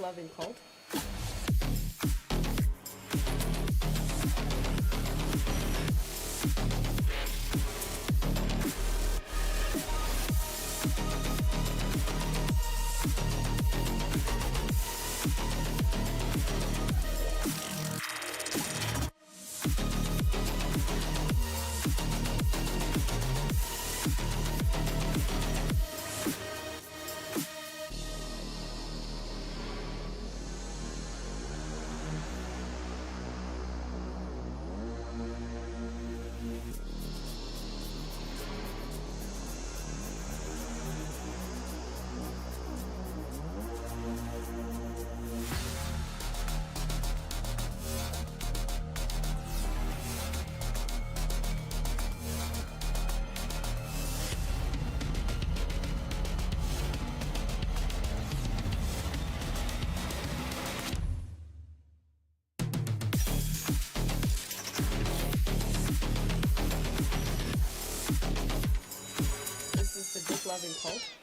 loving cult. This is the dick loving cult.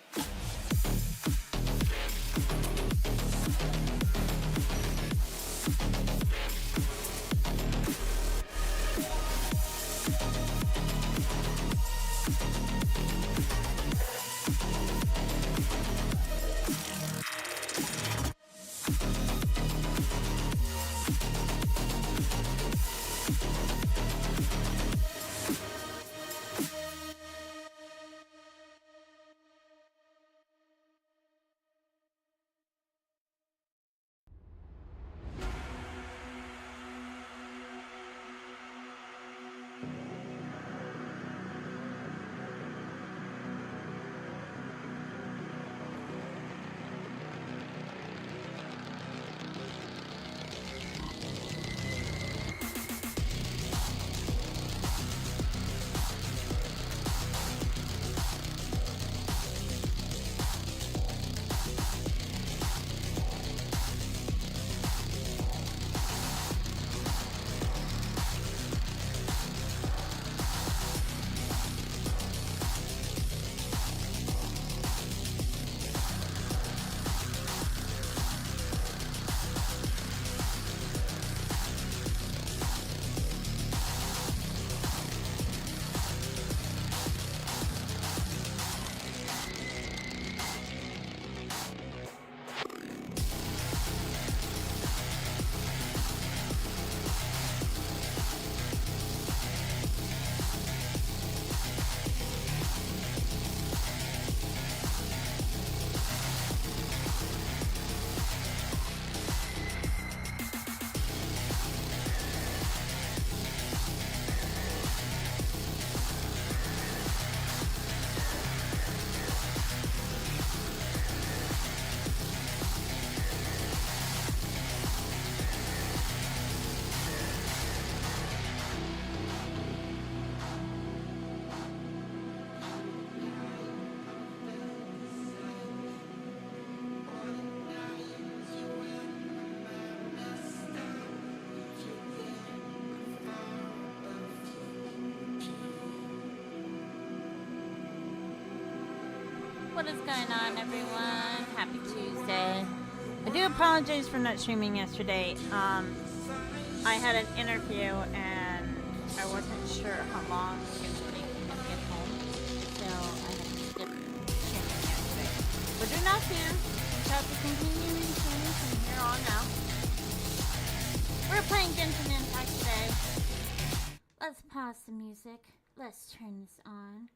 What is going on, everyone? Happy Tuesday. I do apologize for not streaming yesterday. I had an interview and I wasn't sure how long it was taking me to get home, so I had to skip streaming yesterday. But do not fear, we have to continue streaming from here on out. We're playing Genshin Impact today. Let's pause the music. Let's turn this on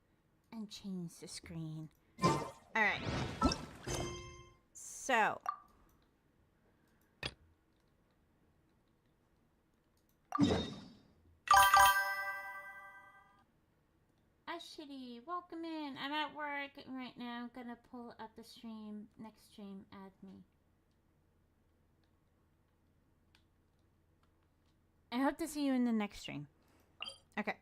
and change the screen. Alright. So. Ashitty, welcome in. I'm at work right now. Gonna pull up the stream. Next stream, add me. I hope to see you in the next stream. Okay.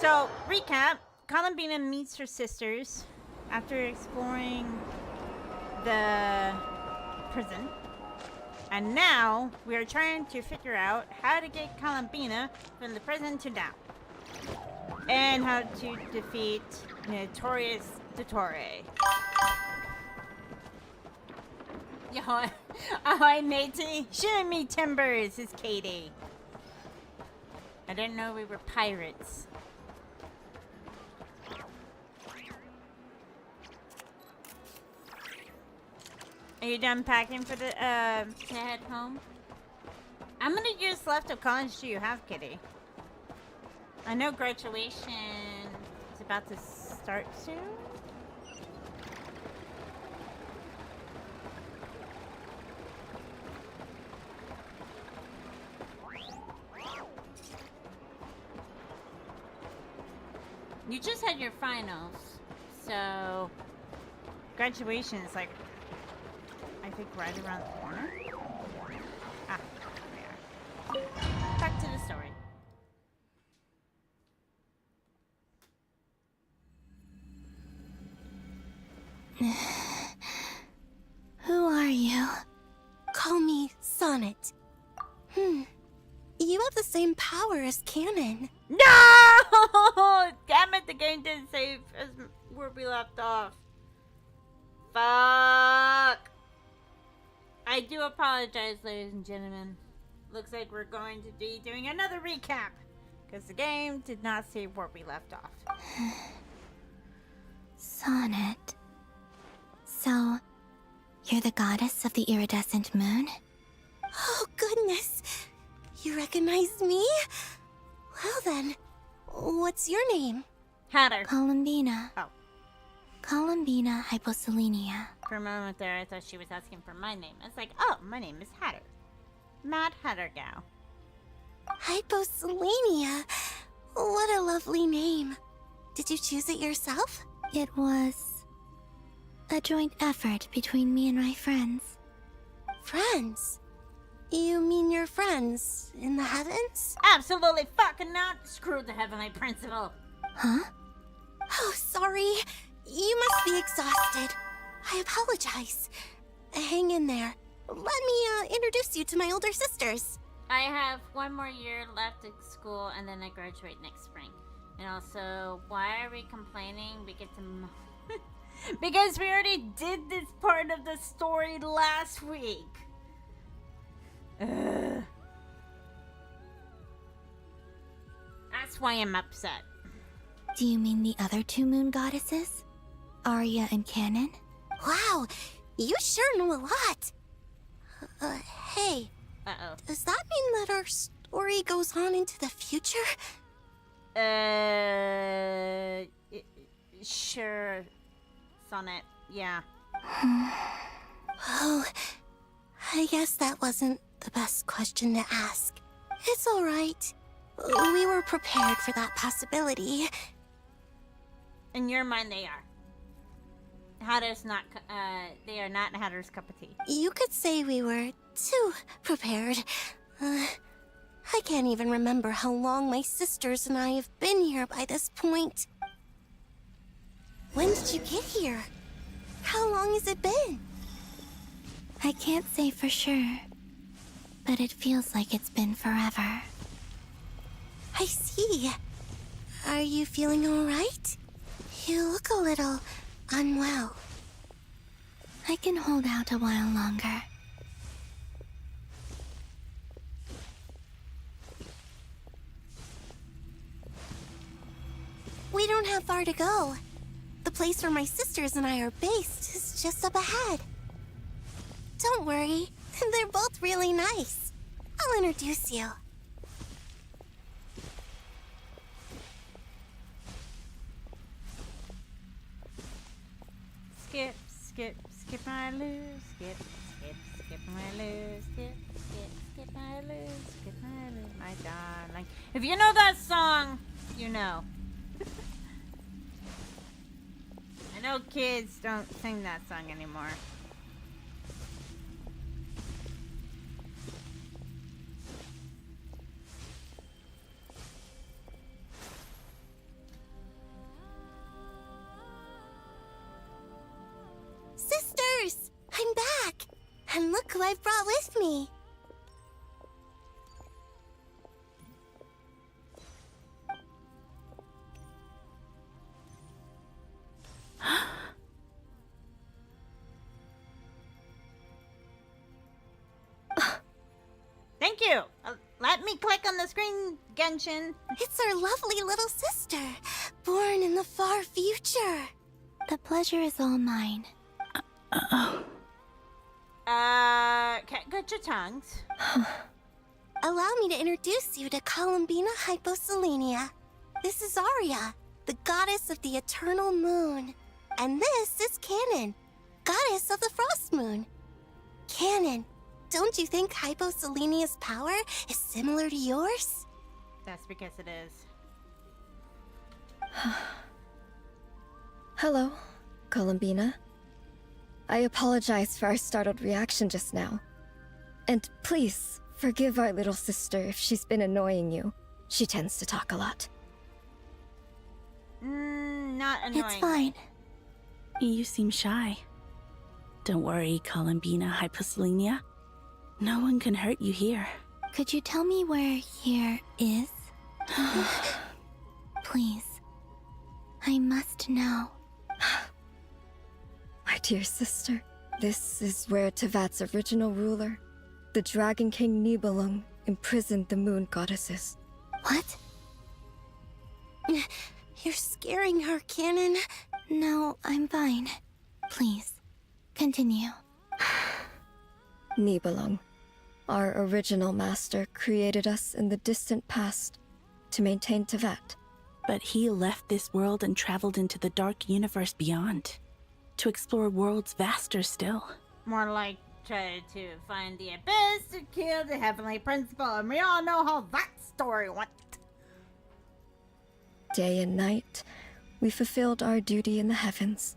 So, recap. Columbina meets her sisters after exploring the prison. And now, we are trying to figure out how to get Columbina from the prison to down. And how to defeat Notorious Dottore. Yo, ahoy, matey. Show me timbers, is Katie. I didn't know we were pirates. Are you done packing for the, to head home? How many years left of college do you have, Kitty? I know graduation is about to start soon. You just had your finals, so graduation is like, I think, right around the corner. Ah, there we are. Back to the story. Who are you? Call me Sonnet. You have the same power as Canon. No! Damn it, the game didn't save as where we left off. Fuck! I do apologize, ladies and gentlemen. Looks like we're going to be doing another recap, because the game did not save where we left off. Sonnet. So, you're the goddess of the iridescent moon? Oh, goodness. You recognize me? Well then, what's your name? Hatter. Columbina. Oh. Columbina Hyposelenia. For a moment there, I thought she was asking for my name. It's like, oh, my name is Hatter. Mad Hatter Gal. Hyposelenia? What a lovely name. Did you choose it yourself? It was a joint effort between me and my friends. Friends? You mean your friends in the heavens? Absolutely fucking not. Screw the heavenly principle. Huh? Oh, sorry. You must be exhausted. I apologize. Hang in there. Let me introduce you to my older sisters. I have one more year left at school and then I graduate next spring. And also, why are we complaining? We get to... because we already did this part of the story last week. Ugh. That's why I'm upset. Do you mean the other two moon goddesses? Arya and Canon? Wow, you sure know a lot. Hey. Uh-oh. Does that mean that our story goes on into the future? Sure, Sonnet, yeah. Oh, I guess that wasn't the best question to ask. It's alright. We were prepared for that possibility. In your mind, they are. Hatter's not, they are not Hatter's cup of tea. You could say we were too prepared. I can't even remember how long my sisters and I have been here by this point. When did you get here? How long has it been? I can't say for sure, but it feels like it's been forever. I see. Are you feeling alright? You look a little unwell. I can hold out a while longer. We don't have far to go. The place where my sisters and I are based is just up ahead. Don't worry, they're both really nice. I'll introduce you. Skip, skip, skip my loo, skip, skip, skip my loo, skip, skip, skip my loo, skip my loo, my darling. If you know that song, you know. I know kids don't sing that song anymore. Sisters! I'm back! And look who I've brought with me. Thank you. Let me click on the screen, Genshin. It's our lovely little sister, born in the far future. The pleasure is all mine. Get your tongues. Allow me to introduce you to Columbina Hyposelenia. This is Arya, the goddess of the eternal moon. And this is Canon, goddess of the frost moon. Canon, don't you think Hyposelenia's power is similar to yours? That's because it is. Hello, Columbina. I apologize for our startled reaction just now. And please, forgive our little sister if she's been annoying you. She tends to talk a lot. Not annoying. It's fine. You seem shy. Don't worry, Columbina Hyposelenia. No one can hurt you here. Could you tell me where here is? Please. I must know. My dear sister, this is where Tevat's original ruler, the Dragon King Nibelung, imprisoned the moon goddesses. What? You're scaring her, Canon. No, I'm fine. Please, continue. Nibelung, our original master, created us in the distant past to maintain Tevat. But he left this world and traveled into the dark universe beyond, to explore worlds vaster still. More like try to find the abyss to kill the heavenly principle, and we all know how that story went. Day and night, we fulfilled our duty in the heavens,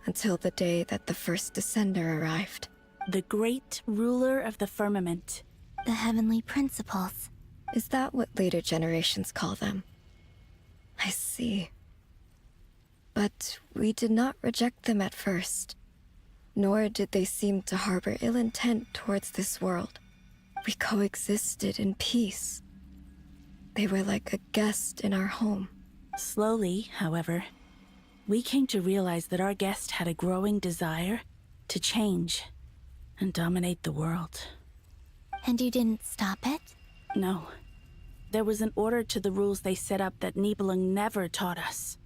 until the day that the first Descender arrived. The great ruler of the firmament. The heavenly principles. Is that what later generations call them? I see. But we did not reject them at first, nor did they seem to harbor ill intent towards this world. We coexisted in peace. They were like a guest in our home. Slowly, however, we came to realize that our guest had a growing desire to change and dominate the world. And you didn't stop it? No. There was an order to the rules they set up that Nibelung never taught us.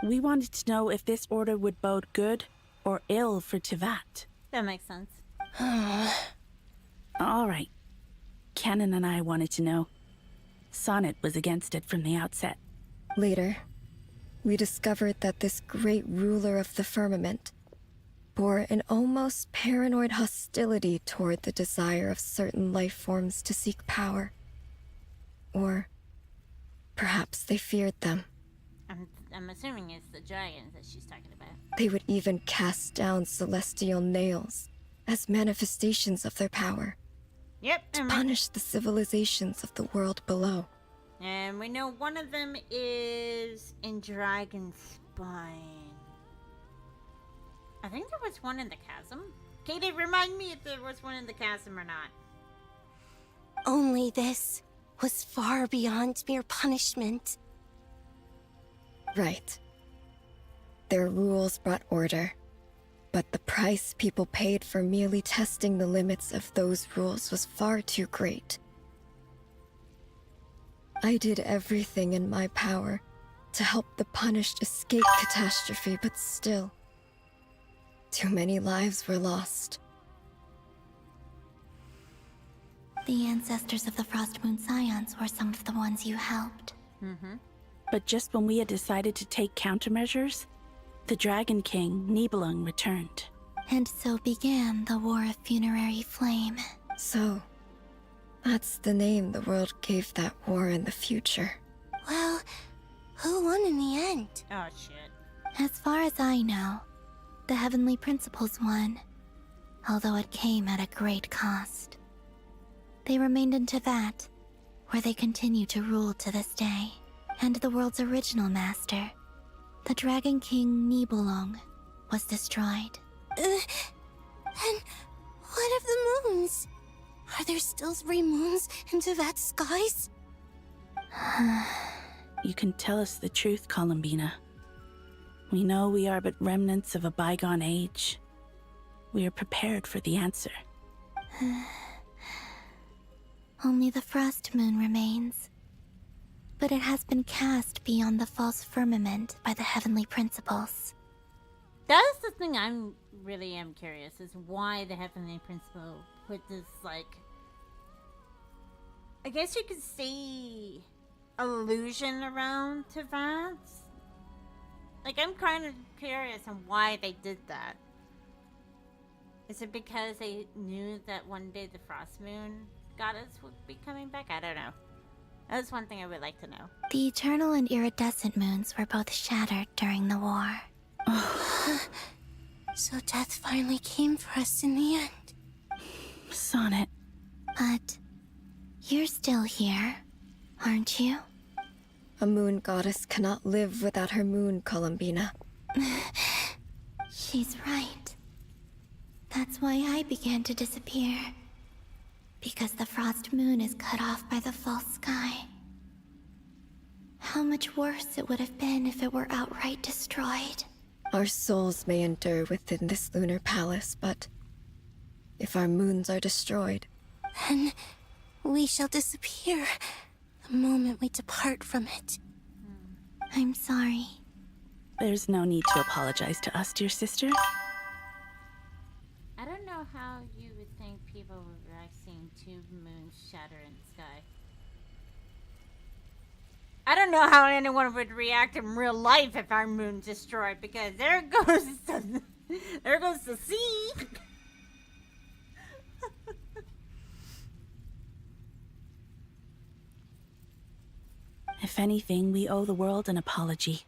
We wanted to know if this order would bode good or ill for Tevat. That makes sense. All right. Canon and I wanted to know. Sonnet was against it from the outset. Later, we discovered that this great ruler of the firmament bore an almost paranoid hostility toward the desire of certain life forms to seek power. Or perhaps they feared them. I'm assuming it's the dragons that she's talking about. They would even cast down celestial nails as manifestations of their power, Yep, to punish the civilizations of the world below. and we know one of them is in Dragonspine. I think there was one in the chasm. Katie, remind me if there was one in the chasm or not. Only this was far beyond mere punishment. Right. Their rules brought order, but the price people paid for merely testing the limits of those rules was far too great. I did everything in my power to help the punished escape catastrophe, but still, too many lives were lost. The ancestors of the Frost Moon Scions were some of the ones you helped. But just when we had decided to take countermeasures, the Dragon King, Nibelung, returned. And so began the War of Funerary Flame. So, that's the name the world gave that war in the future. Well, who won in the end? Oh shit. As far as I know, the Heavenly Principles won, although it came at a great cost. They remained in Tevat, where they continue to rule to this day. And the world's original master, the Dragon King Nibelung, was destroyed. And what of the moons? Are there still 3 moons in Tevat's skies? You can tell us the truth, Columbina. We know we are but remnants of a bygone age. We are prepared for the answer. Only the frost moon remains. But it has been cast beyond the false firmament by the heavenly principles. That is the thing I'm really am curious, is why the Heavenly Principle put this, like, I guess you could say, illusion around to that. Like, I'm kind of curious on why they did that. Is it because they knew that one day the Frost Moon goddess would be coming back? I don't know. That's one thing I would like to know. The eternal and iridescent moons were both shattered during the war. So death finally came for us in the end. Sonnet. But you're still here, aren't you? A moon goddess cannot live without her moon, Columbina. She's right. That's why I began to disappear. Because the frost moon is cut off by the false sky. How much worse it would have been if it were outright destroyed. Our souls may endure within this lunar palace, but if our moons are destroyed, Then we shall disappear the moment we depart from it. I'm sorry. There's no need to apologize to us, dear sister. I don't know how you would think people would react seeing two moons shatter in the sky. I don't know how anyone would react in real life if our moon's destroyed, because there goes the sea. If anything, we owe the world an apology.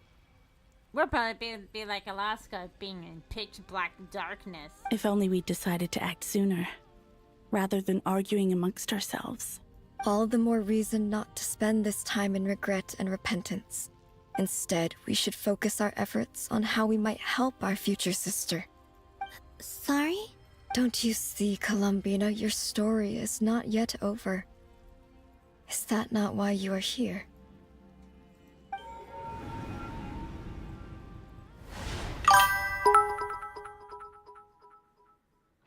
We'll probably be like Alaska, being in pitch black darkness. If only we decided to act sooner, rather than arguing amongst ourselves. all the more reason not to spend this time in regret and repentance. Instead, we should focus our efforts on how we might help our future sister. Sorry? Don't you see, Columbina, your story is not yet over. Is that not why you are here?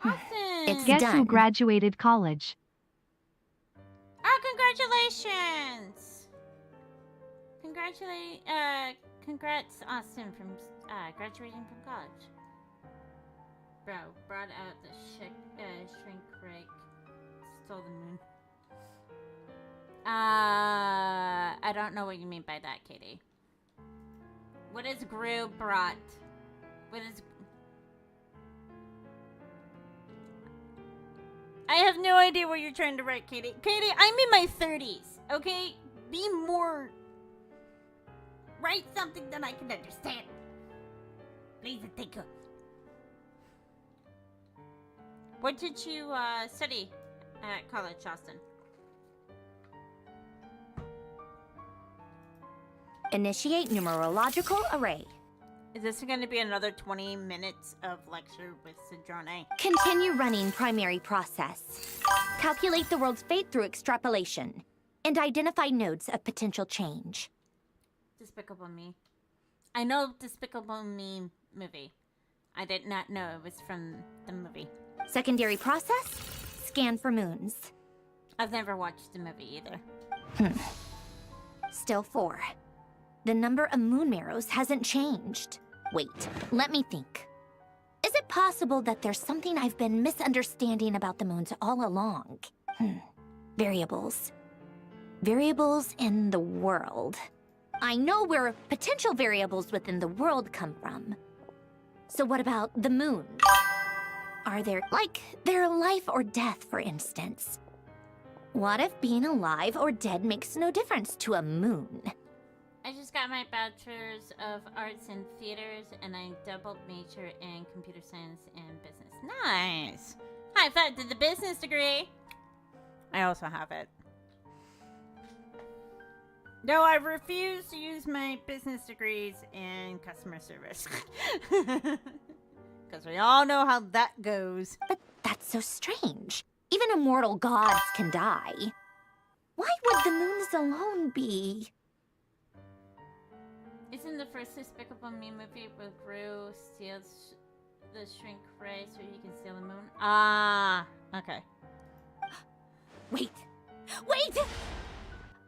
Awesome! Guess who graduated college? Oh, congratulations! Congrats, Austin, from graduating from college. Bro, brought out the shrink rake, stole the moon. I don't know what you mean by that, Katie. What is Gru brought? What is... I have no idea what you're trying to write, Katie. Katie, I'm in my 30s, okay? Be more... Write something that I can understand. Please, thank you. What did you study at college, Austin? Initiate numerological array. Is this going to be another 20 minutes of lecture with Sidrone? Continue running primary process. Calculate the world's fate through extrapolation. And identify nodes of potential change. Despicable Me. I know Despicable Me movie. I did not know it was from the movie. Secondary process. Scan for moons. I've never watched the movie either. Still 4. The number of moon marrows hasn't changed. Wait, let me think. Is it possible that there's something I've been misunderstanding about the moons all along? Variables. Variables in the world. I know where potential variables within the world come from. So what about the moon? Are there, like, their life or death, for instance? What if being alive or dead makes no difference to a moon? I just got my bachelor's of arts and theaters, and I double major in computer science and business. Nice! High five to the business degree! I also have it. No, I refuse to use my business degrees in customer service. Because we all know how that goes. But that's so strange. Even immortal gods can die. Why would the moons alone be? Isn't the first Despicable Me movie where Gru steals the shrink ray so he can steal the moon? Ah, okay. Wait, Wait!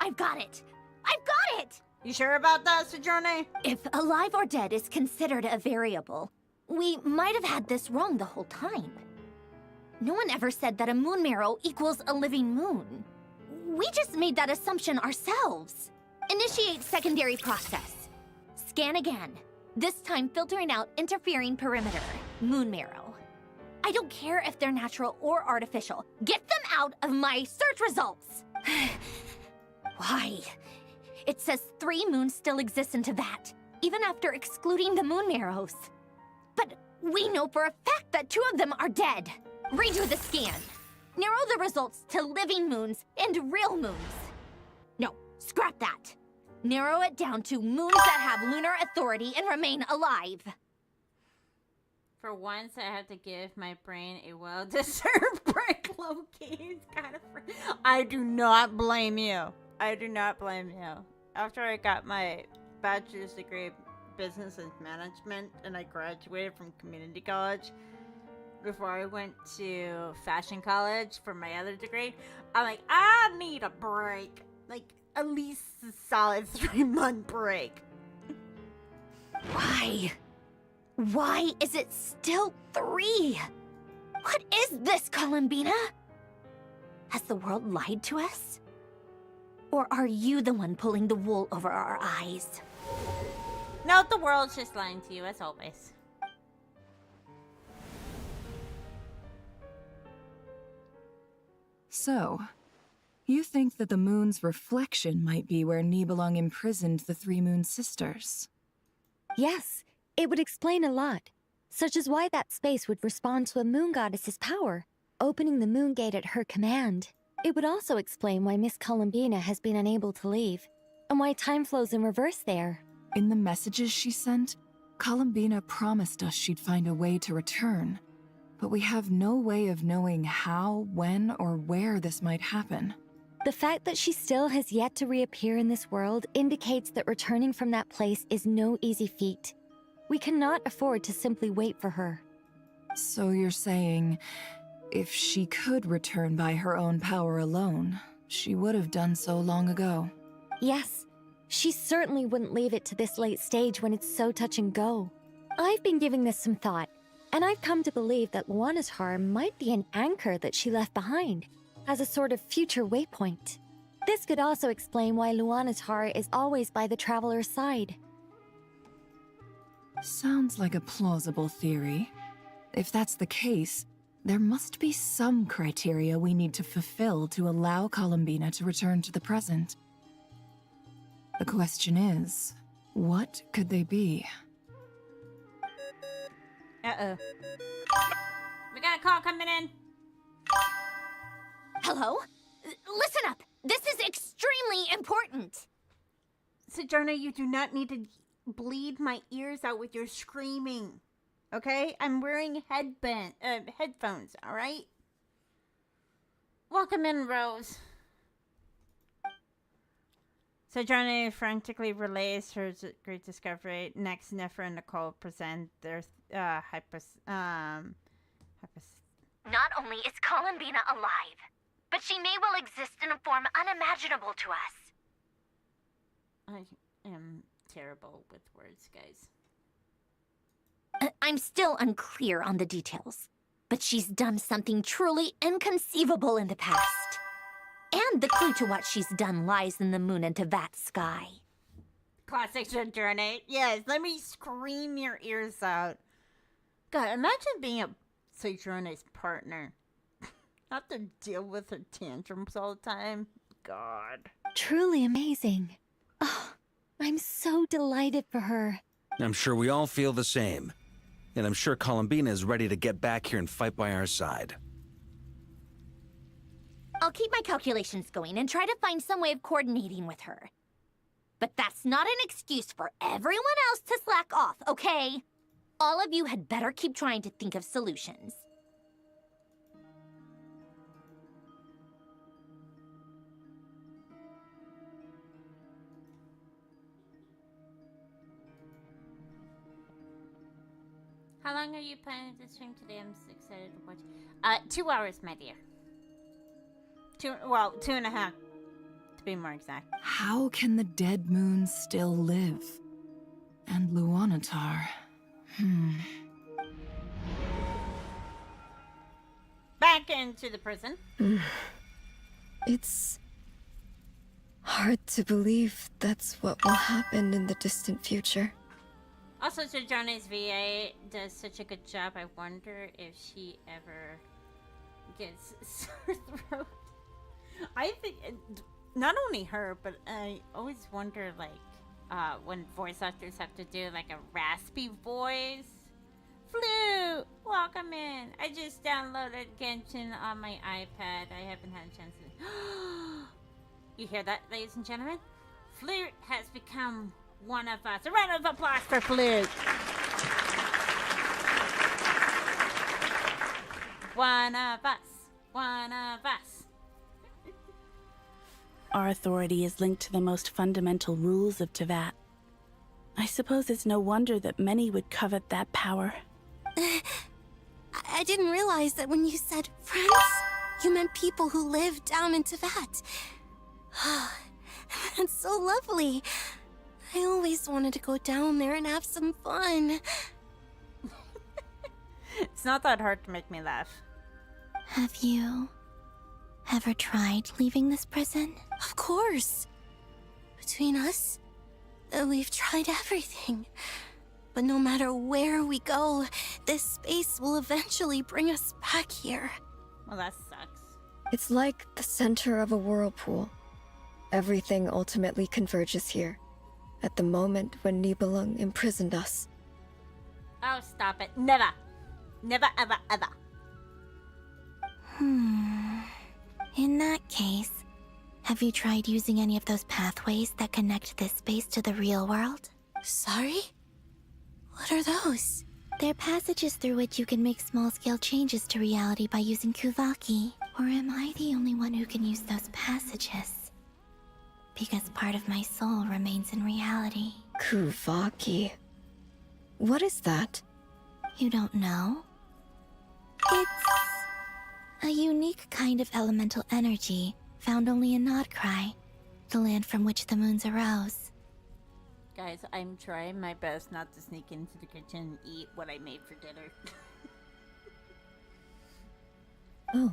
I've got it! I've got it! You sure about that, Sojourner? If alive or dead is considered a variable, we might have had this wrong the whole time. No one ever said that a moon marrow equals a living moon. We just made that assumption ourselves. Initiate secondary process. Scan again. This time filtering out interfering perimeter. Moon marrow. I don't care if they're natural or artificial. Get them out of my search results! Why? It says 3 moons still exist in Teyvat, even after excluding the moon marrows. But we know for a fact that 2 of them are dead. Redo the scan. Narrow the results to living moons and real moons. No, scrap that. Narrow it down to moons that have lunar authority and remain alive. For once, I have to give my brain a well-deserved break, Loki. It's kind of I do not blame you. I do not blame you. After I got my bachelor's degree in business and management and I graduated from community college, before I went to fashion college for my other degree, I'm like, I need a break. Like, at least a solid 3-month break. Why? Why is it still 3? What is this, Columbina? Has the world lied to us? Or are you the one pulling the wool over our eyes? No, the world's just lying to you, as always. So, you think that the moon's reflection might be where Nibelung imprisoned the 3 moon sisters? Yes, it would explain a lot, such as why that space would respond to a moon goddess's power, opening the moon gate at her command. It would also explain why Miss Columbina has been unable to leave, and why time flows in reverse there. In the messages she sent, Columbina promised us she'd find a way to return, but we have no way of knowing how, when, or where this might happen. The fact that she still has yet to reappear in this world indicates that returning from that place is no easy feat. We cannot afford to simply wait for her. So you're saying, if she could return by her own power alone, she would have done so long ago? Yes, she certainly wouldn't leave it to this late stage when it's so touch and go. I've been giving this some thought, and I've come to believe that Luanatar might be an anchor that she left behind, as a sort of future waypoint. This could also explain why Luanatar is always by the traveler's side. Sounds like a plausible theory. If that's the case, there must be some criteria we need to fulfill to allow Columbina to return to the present. The question is, what could they be? Uh-oh. We got a call coming in. Hello? Listen up! This is extremely important! Sojourner, you do not need to bleed my ears out with your screaming. Okay? I'm wearing headphones, alright? Welcome in, Rose. Sojourner frantically relays her great discovery. Next, Nefra and Nicole present their Not only is Columbina alive, but she may well exist in a form unimaginable to us. I am terrible with words, guys. I'm still unclear on the details, but she's done something truly inconceivable in the past. And the clue to what she's done lies in the moon and Teyvat sky. Classic Sojourner. Yes, let me scream your ears out. God, imagine being a Sojourner's partner. Have to deal with her tantrums all the time. God. Truly amazing. Oh, I'm so delighted for her. I'm sure we all feel the same. And I'm sure Columbina is ready to get back here and fight by our side. I'll keep my calculations going and try to find some way of coordinating with her. But that's not an excuse for everyone else to slack off, okay? All of you had better keep trying to think of solutions. How long are you planning to stream today? I'm so excited to watch. 2 hours, my dear. 2.5 to be more exact. How can the dead moon still live? And Luanatar. Back into the prison. It's hard to believe that's what will happen in the distant future. Also, Sojourner's VA does such a good job. I wonder if she ever gets sore throat. I think not only her, but I always wonder, like, when voice actors have to do like a raspy voice. Flute, welcome in. I just downloaded Genshin on my iPad. I haven't had a chance to. You hear that, ladies and gentlemen? Flute has become one of us. A round of applause for Flute. One of us. One of us. Our authority is linked to the most fundamental rules of Teyvat. I suppose it's no wonder that many would covet that power. I didn't realize that when you said friends, you meant people who live down in Teyvat. That's so lovely. I always wanted to go down there and have some fun. It's not that hard to make me laugh. Have you ever tried leaving this prison? Of course. Between us, we've tried everything. But no matter where we go, this space will eventually bring us back here. Well, that sucks. It's like the center of a whirlpool. Everything ultimately converges here, at the moment when Nibelung imprisoned us. Oh, stop it. Never. Never, ever, ever. In that case, have you tried using any of those pathways that connect this space to the real world? Sorry? What are those? They're passages through which you can make small-scale changes to reality by using Kuvaki. Or am I the only one who can use those passages? Because part of my soul remains in reality. Kuvaki. What is that? You don't know? It's a unique kind of elemental energy found only in Nodcry, the land from which the moons arose. Guys, I'm trying my best not to sneak into the kitchen and eat what I made for dinner. Oh.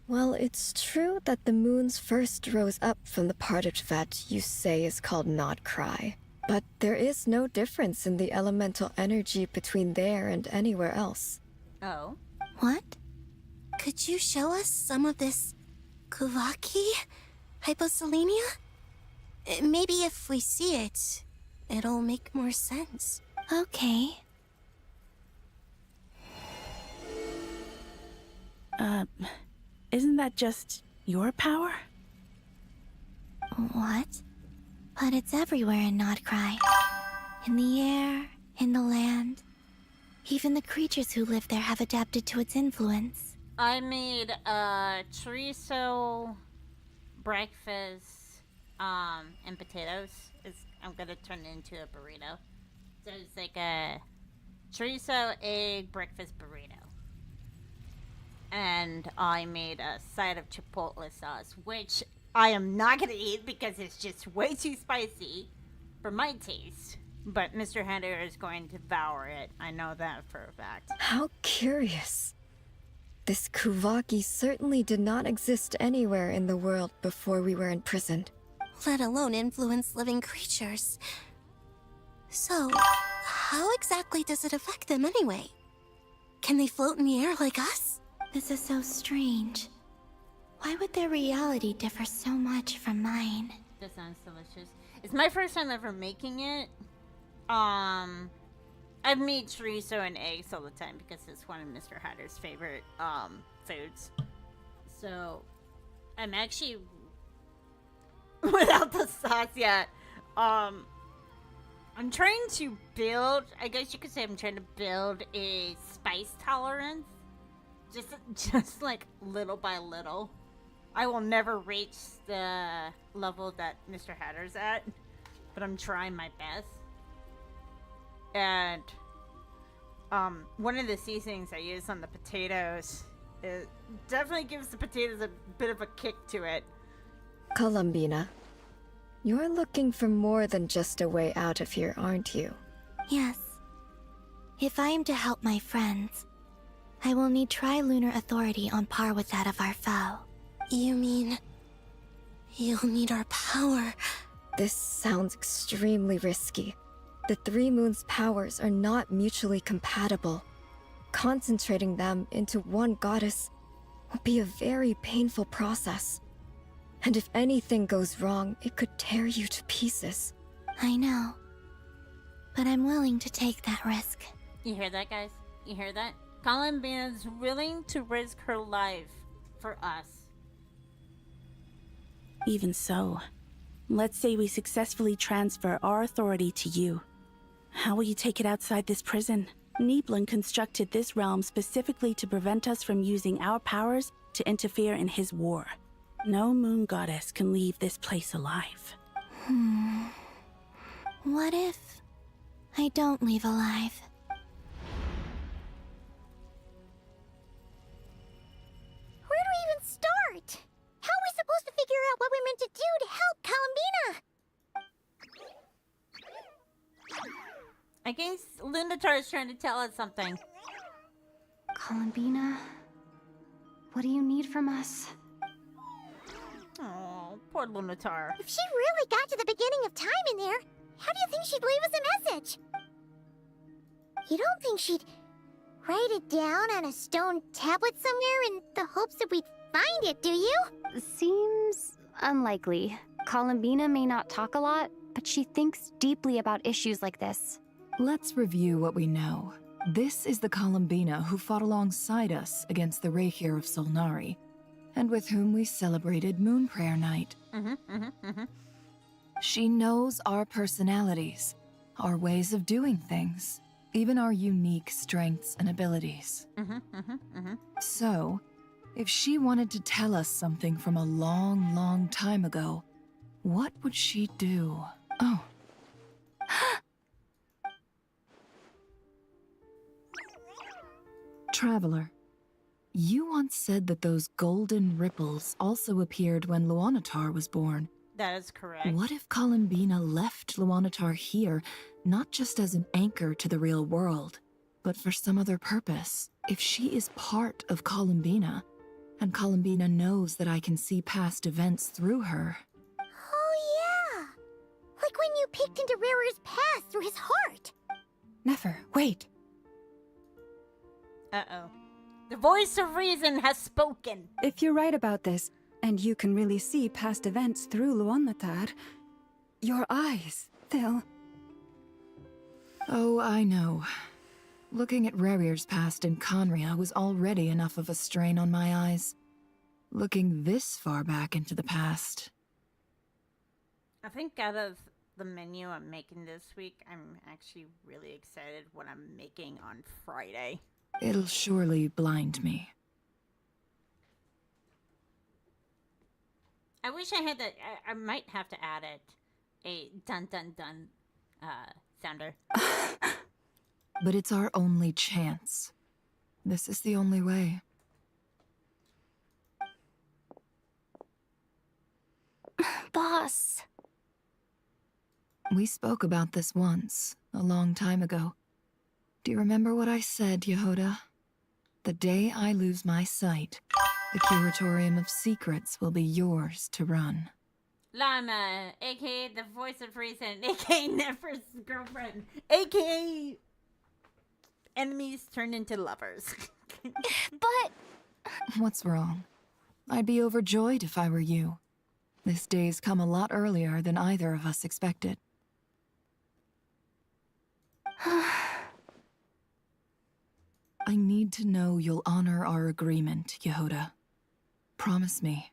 Well, it's true that the moons first rose up from the part of Teyvat you say is called Nodcry. But there is no difference in the elemental energy between there and anywhere else. Oh? What? Could you show us some of this Kuvaki? Hyposelenia? Maybe if we see it, it'll make more sense. Okay. Isn't that just your power? What? But it's everywhere in Nodcry. In the air, in the land. Even the creatures who live there have adapted to its influence. I made chorizo breakfast and potatoes. I'm gonna turn it into a burrito. So it's like a chorizo egg breakfast burrito. And I made a side of chipotle sauce, which I am not gonna eat because it's just way too spicy for my taste. But Mr. Hunter is going to devour it. I know that for a fact. How curious. This Kuvaki certainly did not exist anywhere in the world before we were imprisoned. Let alone influence living creatures. So, how exactly does it affect them anyway? Can they float in the air like us? This is so strange. Why would their reality differ so much from mine? That sounds delicious. It's my first time ever making it. I've made chorizo and eggs all the time because it's one of Mr. Hatter's favorite foods. So I'm actually without the sauce yet. I'm trying to build, I guess you could say I'm trying to build a spice tolerance. Just like little by little. I will never reach the level that Mr. Hatter's at, but I'm trying my best. And one of the seasonings I use on the potatoes It definitely gives the potatoes a bit of a kick to it. Columbina, you're looking for more than just a way out of here, aren't you? Yes. If I am to help my friends, I will need tri-lunar authority on par with that of our foe. You mean... you'll need our power? This sounds extremely risky. The Three Moons' powers are not mutually compatible. Concentrating them into one goddess will be a very painful process. And if anything goes wrong, it could tear you to pieces. I know. But I'm willing to take that risk. You hear that, guys? You hear that? Columbina's willing to risk her life for us. Even so, let's say we successfully transfer our authority to you. How will you take it outside this prison? Nibelung constructed this realm specifically to prevent us from using our powers to interfere in his war. No moon goddess can leave this place alive. What if I don't leave alive? Where do we even start? How are we supposed to figure out what we're meant to do to help Columbina? I guess Lunatar is trying to tell us something. Columbina, what do you need from us? Oh, poor Lunatar. If she really got to the beginning of time in there, how do you think she'd leave us a message? You don't think she'd write it down on a stone tablet somewhere in the hopes that we'd find it, do you? Seems unlikely. Columbina may not talk a lot, but she thinks deeply about issues like this. Let's review what we know. This is the Columbina who fought alongside us against the Reykir of Solnari, and with whom we celebrated Moon Prayer Night. She knows our personalities, our ways of doing things, even our unique strengths and abilities. So, if she wanted to tell us something from a long, long time ago, what would she do? Oh. Traveler, you once said that those golden ripples also appeared when Luanatar was born. That is correct. What if Columbina left Luanatar here, not just as an anchor to the real world, but for some other purpose? If she is part of Columbina, and Columbina knows that I can see past events through her. Oh yeah! Like when you peeked into Rarer's past through his heart! Nefer, wait! Uh-oh. The voice of reason has spoken. If you're right about this, and you can really see past events through Luanatar, your eyes, they'll... Oh, I know. Looking at Rerir's past in Conria was already enough of a strain on my eyes. Looking this far back into the past... I think out of the menu I'm making this week, I'm actually really excited what I'm making on Friday. It'll surely blind me. I wish I had that. I might have to add it. A dun dun dun sounder. But it's our only chance. This is the only way. Boss. We spoke about this once, a long time ago. Do you remember what I said, Yehoda? The day I lose my sight, the Curatorium of Secrets will be yours to run. Llama, aka the voice of reason, aka Nefer's girlfriend, aka enemies turned into lovers. But... What's wrong? I'd be overjoyed if I were you. This day's come a lot earlier than either of us expected. I need to know you'll honor our agreement, Yehoda. Promise me.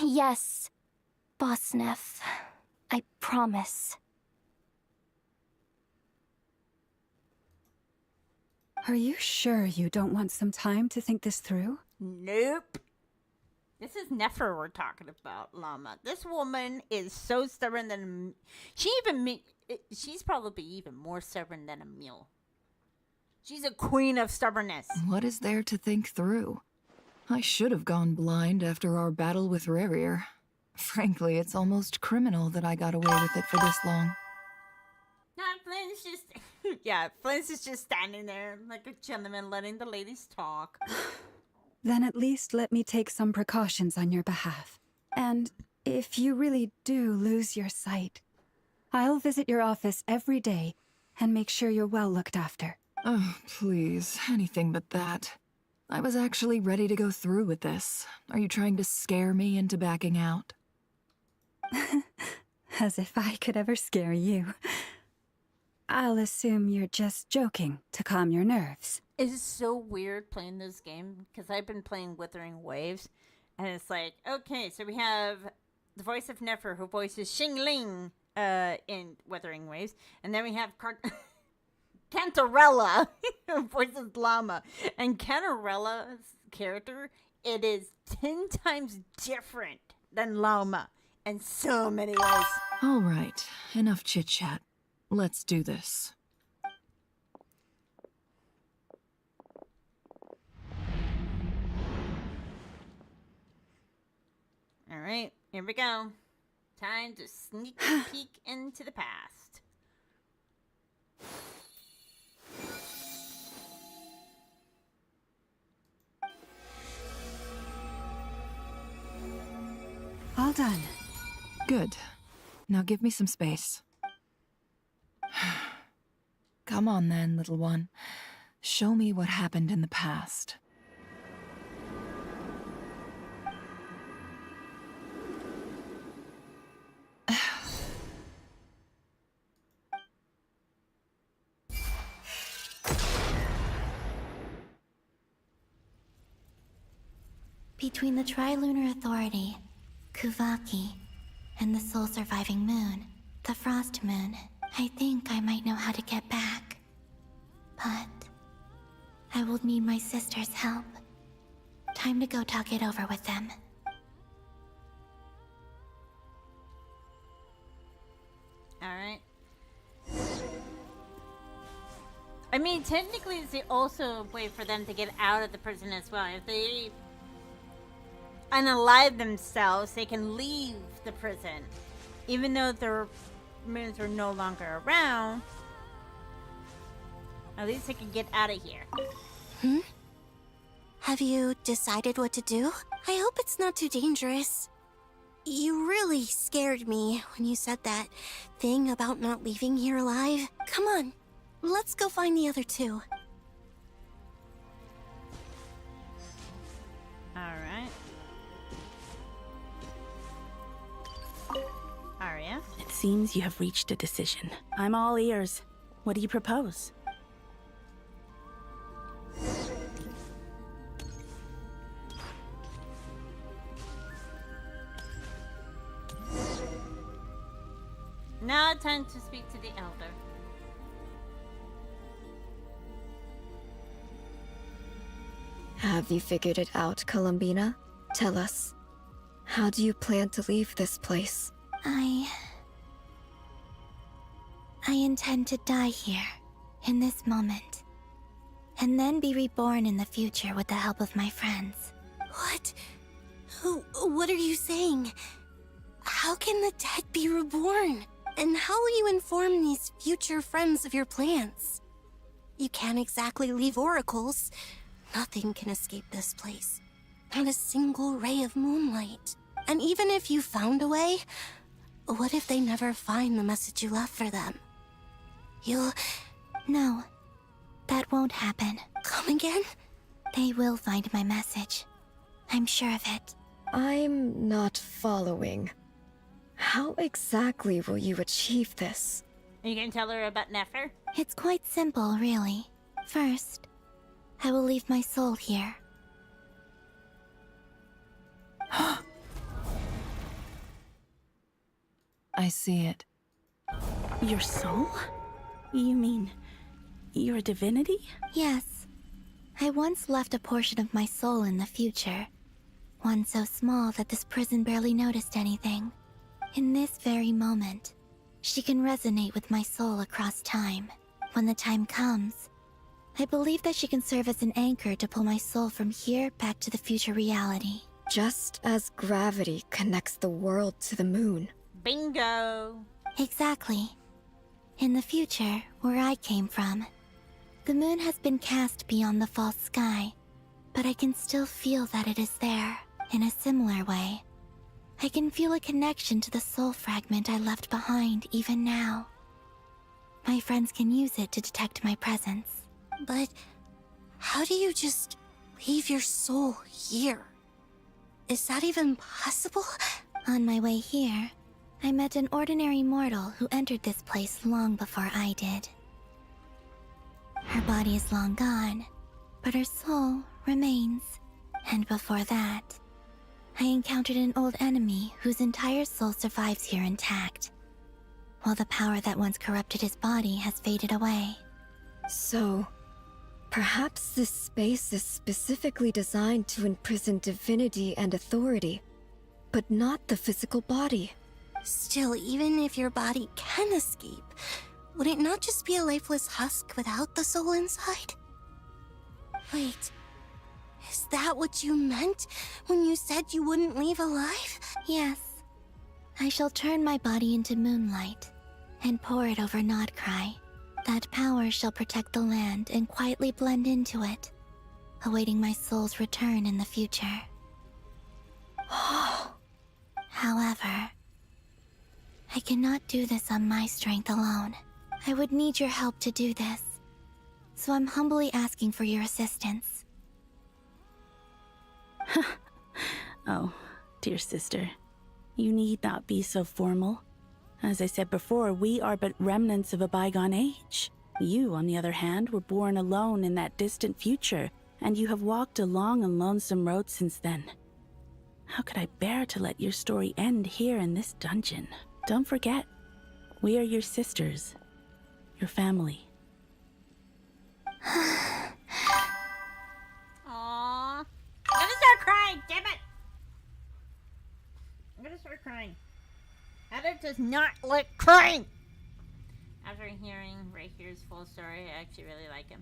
Yes, Boss Neff. I promise. Are you sure you don't want some time to think this through? Nope. This is Nefer we're talking about, Llama. This woman is so stubborn than... She's probably even more stubborn than Emil. She's a queen of stubbornness. What is there to think through? I should have gone blind after our battle with Rerir. Frankly, it's almost criminal that I got away with it for this long. Flint's just... yeah, Flint's is just standing there like a gentleman letting the ladies talk. Then at least let me take some precautions on your behalf. And if you really do lose your sight, I'll visit your office every day and make sure you're well looked after. Oh, please, anything but that. I was actually ready to go through with this. Are you trying to scare me into backing out? As if I could ever scare you. I'll assume you're just joking to calm your nerves. It's so weird playing this game because I've been playing Wuthering Waves, and it's like, okay, so we have the voice of Nefer who voices Xingling in Wuthering Waves, and then we have Cantarella who voices Llama, and Cantarella's character, it is 10 times different than Llama in so many ways. All right, enough chit-chat. Let's do this. All right, here we go. Time to sneak a peek into the past. All done. Good. Now give me some space. Come on then, little one. Show me what happened in the past. Between the Trilunar Authority, Kuvaki, and the sole surviving moon, the Frost Moon, I think I might know how to get back. But I will need my sister's help. Time to go talk it over with them. Alright. I mean, technically, it's also a way for them to get out of the prison as well. If they unalive themselves, they can leave the prison. Even though their moons are no longer around, at least they can get out of here. Have you decided what to do? I hope it's not too dangerous. You really scared me when you said that thing about not leaving here alive. Come on, let's go find the other two. Alright. Arya? It seems you have reached a decision. I'm all ears. What do you propose? Now time to speak to the elder. Have you figured it out, Columbina? Tell us. How do you plan to leave this place? I intend to die here, in this moment. And then be reborn in the future with the help of my friends. What? What are you saying? How can the dead be reborn? And how will you inform these future friends of your plans? You can't exactly leave oracles. Nothing can escape this place. Not a single ray of moonlight. And even if you found a way, what if they never find the message you left for them? No, that won't happen. Come again? They will find my message. I'm sure of it. I'm not following. How exactly will you achieve this? Are you gonna tell her about Nefer? It's quite simple, really. First, I will leave my soul here. I see it. Your soul? You mean you're a divinity? Yes. I once left a portion of my soul in the future. One so small that this prison barely noticed anything. In this very moment, she can resonate with my soul across time. When the time comes, I believe that she can serve as an anchor to pull my soul from here back to the future reality. Just as gravity connects the world to the moon. Bingo! Exactly. In the future, where I came from, the moon has been cast beyond the false sky, but I can still feel that it is there, in a similar way. I can feel a connection to the soul fragment I left behind even now. My friends can use it to detect my presence. But how do you just leave your soul here? Is that even possible? On my way here, I met an ordinary mortal who entered this place long before I did. Her body is long gone, but her soul remains. And before that, I encountered an old enemy whose entire soul survives here intact, while the power that once corrupted his body has faded away. So, perhaps this space is specifically designed to imprison divinity and authority, but not the physical body. Still, even if your body can escape, would it not just be a lifeless husk without the soul inside? Wait, is that what you meant when you said you wouldn't leave alive? Yes. I shall turn my body into moonlight and pour it over Nodcry. That power shall protect the land and quietly blend into it, awaiting my soul's return in the future. However, I cannot do this on my strength alone. I would need your help to do this, so I'm humbly asking for your assistance. Oh, dear sister, you need not be so formal. As I said before, we are but remnants of a bygone age. You, on the other hand, were born alone in that distant future, and you have walked a long and lonesome road since then. How could I bear to let your story end here in this dungeon? Don't forget, we are your sisters, your family. Aww. I'm gonna start crying, damn it! I'm gonna start crying. Heather does not like crying! After hearing Rahir's full story, I actually really like him.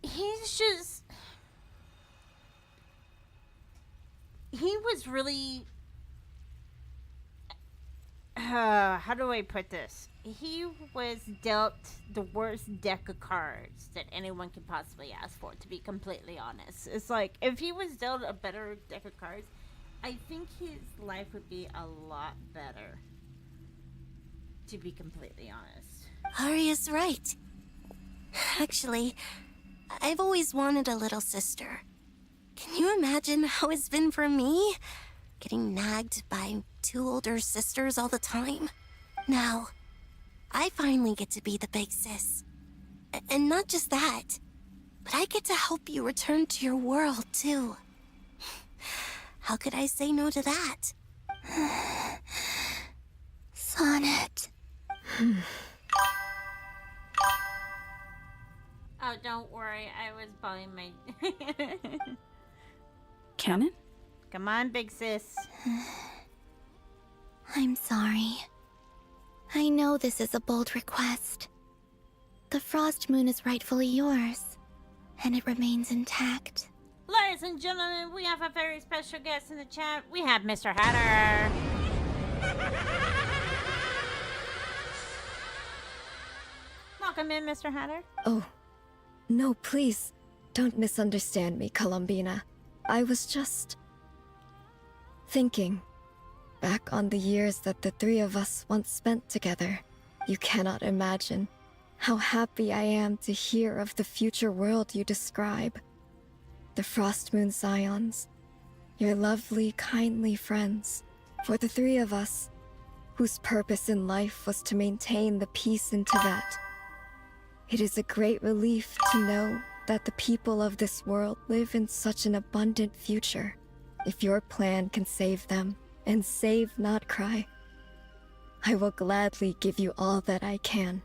He's just... He was really... how do I put this? He was dealt the worst deck of cards that anyone could possibly ask for, to be completely honest. It's like, if he was dealt a better deck of cards, I think his life would be a lot better, to be completely honest. Arya's right. Actually, I've always wanted a little sister. Can you imagine how it's been for me? Getting nagged by two older sisters all the time. Now, I finally get to be the big sis. And not just that, but I get to help you return to your world, too. How could I say no to that? Sonnet. Oh, don't worry. I was buying my... Canon? Come on, big sis. I'm sorry. I know this is a bold request. The Frost Moon is rightfully yours, and it remains intact. Ladies and gentlemen, we have a very special guest in the chat. We have Mr. Hatter. Welcome in, Mr. Hatter. Oh, no, please, don't misunderstand me, Columbina. I was just... thinking back on the years that the three of us once spent together. You cannot imagine how happy I am to hear of the future world you describe. The Frostmoon Scions, your lovely, kindly friends. For the three of us, whose purpose in life was to maintain the peace in Tibet. It is a great relief to know that the people of this world live in such an abundant future. If your plan can save them, and save Nodcry, I will gladly give you all that I can.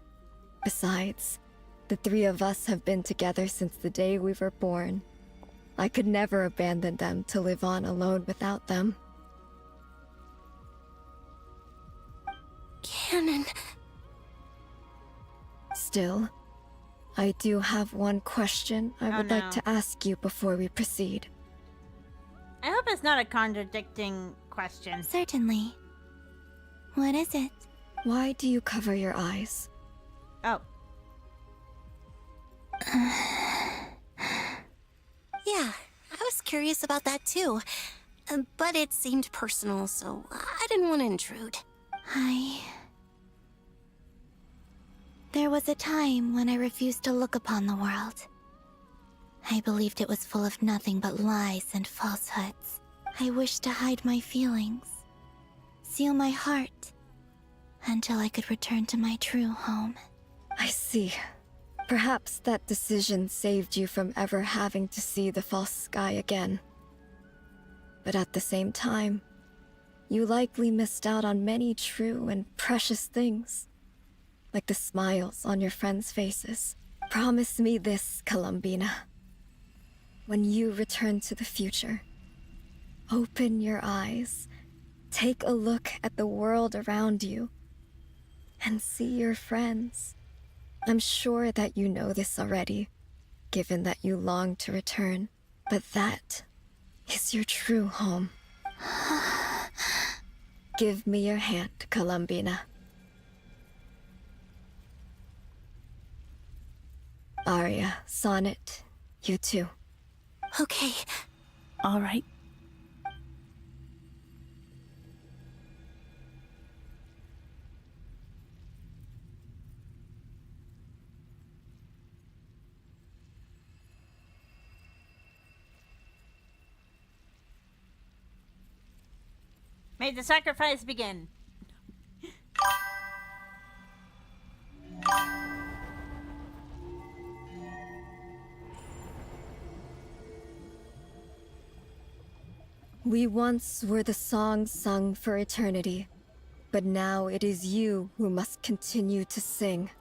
Besides, the three of us have been together since the day we were born. I could never abandon them to live on alone without them. Canon. Still, I do have one question I would like no. to ask you before we proceed. I hope it's not a contradicting question. Certainly. What is it? Why do you cover your eyes? Oh. Yeah, I was curious about that too. But it seemed personal, so I didn't want to intrude. There was a time when I refused to look upon the world. I believed it was full of nothing but lies and falsehoods. I wished to hide my feelings, seal my heart, until I could return to my true home. I see. Perhaps that decision saved you from ever having to see the false sky again. But at the same time, you likely missed out on many true and precious things, like the smiles on your friends' faces. Promise me this, Columbina. When you return to the future, open your eyes, take a look at the world around you, and see your friends. I'm sure that you know this already, given that you long to return, but that is your true home. Give me your hand, Columbina. Aria, Sonnet, you too. Okay. All right. May the sacrifice begin. We once were the songs sung for eternity, but now it is you who must continue to sing.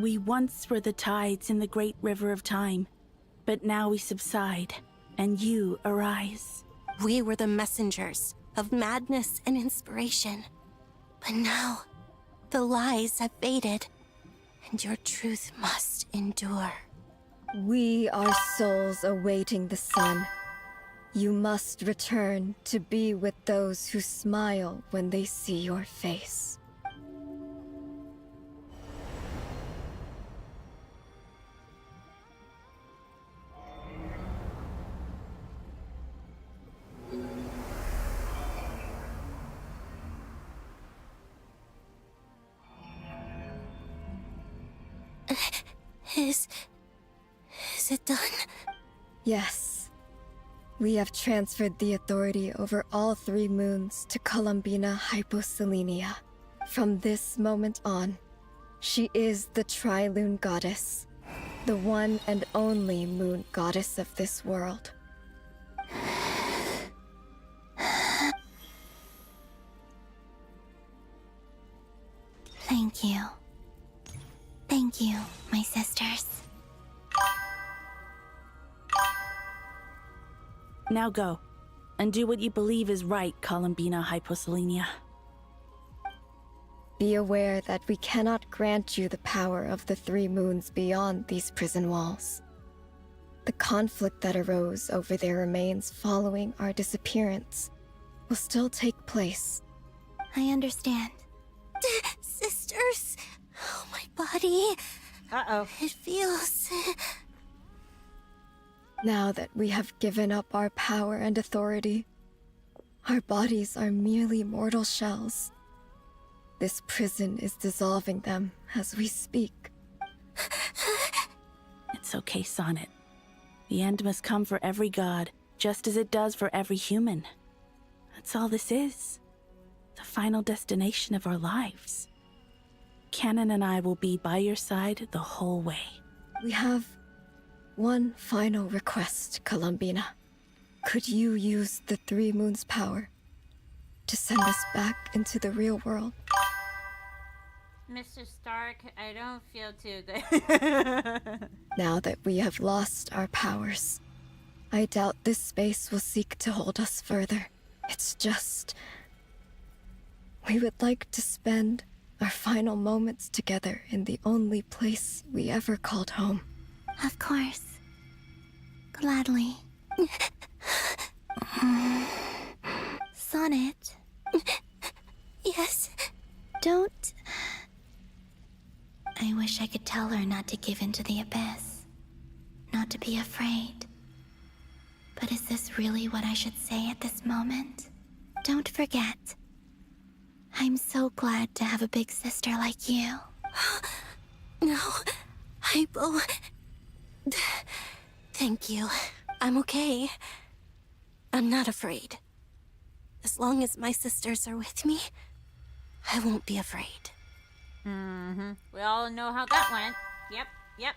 We once were the tides in the great river of time, but now we subside, and you arise. We were the messengers of madness and inspiration. But now, the lies have faded, and your truth must endure. We are souls awaiting the sun. You must return to be with those who smile when they see your face. Is it done? Yes. We have transferred the authority over all 3 moons to Columbina Hyposelenia. From this moment on, she is the Tri-Lune Goddess, the one and only moon goddess of this world. Thank you. Thank you, my sisters. Now go, and do what you believe is right, Columbina Hyposelenia. Be aware that we cannot grant you the power of the 3 moons beyond these prison walls. The conflict that arose over their remains following our disappearance will still take place. I understand. Sisters! Oh, my body. Uh-oh. It feels... Now that we have given up our power and authority, our bodies are merely mortal shells. This prison is dissolving them as we speak. It's okay, Sonnet. The end must come for every god, just as it does for every human. That's all this is. The final destination of our lives. Canon and I will be by your side the whole way. We have one final request, Columbina. Could you use the 3 moons' power to send us back into the real world? Mr. Stark, I don't feel too good. Now that we have lost our powers, I doubt this space will seek to hold us further. It's just... we would like to spend our final moments together in the only place we ever called home. Of course. Gladly. Sonnet. Yes. Don't. I wish I could tell her not to give in to the abyss. Not to be afraid. But is this really what I should say at this moment? Don't forget. I'm so glad to have a big sister like you. No, Hypo. Thank you. I'm okay. I'm not afraid. As long as my sisters are with me, I won't be afraid. Mm-hmm. We all know how that went. Yep, yep.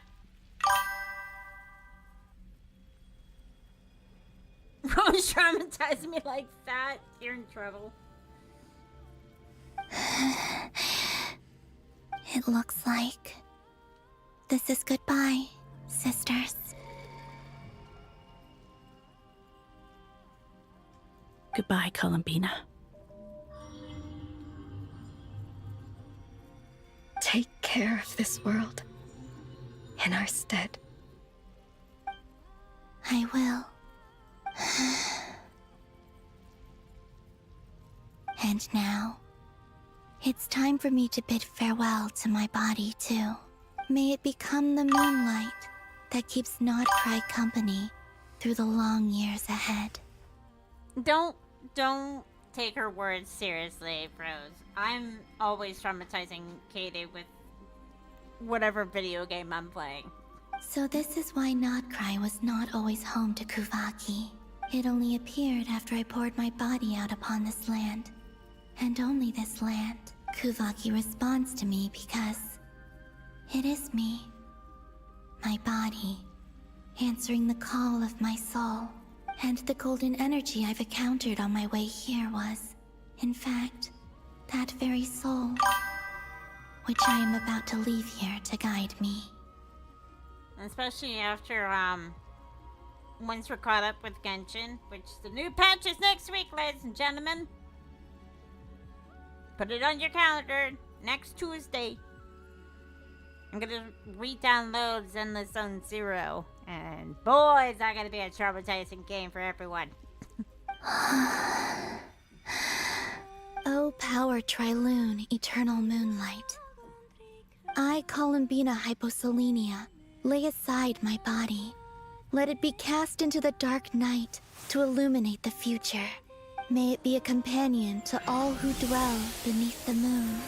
Rose traumatized me like that. You're in trouble. It looks like this is goodbye, sisters. Goodbye, Columbina. Take care of this world in our stead. I will. And now, it's time for me to bid farewell to my body, too. May it become the moonlight that keeps Notcry company through the long years ahead. Don't take her words seriously, Rose. I'm always traumatizing Katie with whatever video game I'm playing. So this is why Notcry was not always home to Kuvaki. It only appeared after I poured my body out upon this land. And only this land. Kuvaki responds to me because it is me. My body, answering the call of my soul. And the golden energy I've encountered on my way here was, in fact, that very soul, which I am about to leave here to guide me. Especially after, once we're caught up with Genshin, which the new patch is next week, ladies and gentlemen. Put it on your calendar, next Tuesday. I'm gonna re-download Zenless Zone Zero, and boy, is that gonna be a traumatizing game for everyone. O power Trilune, eternal moonlight. I, Columbina Hyposelenia, lay aside my body. Let it be cast into the dark night to illuminate the future. May it be a companion to all who dwell beneath the moon.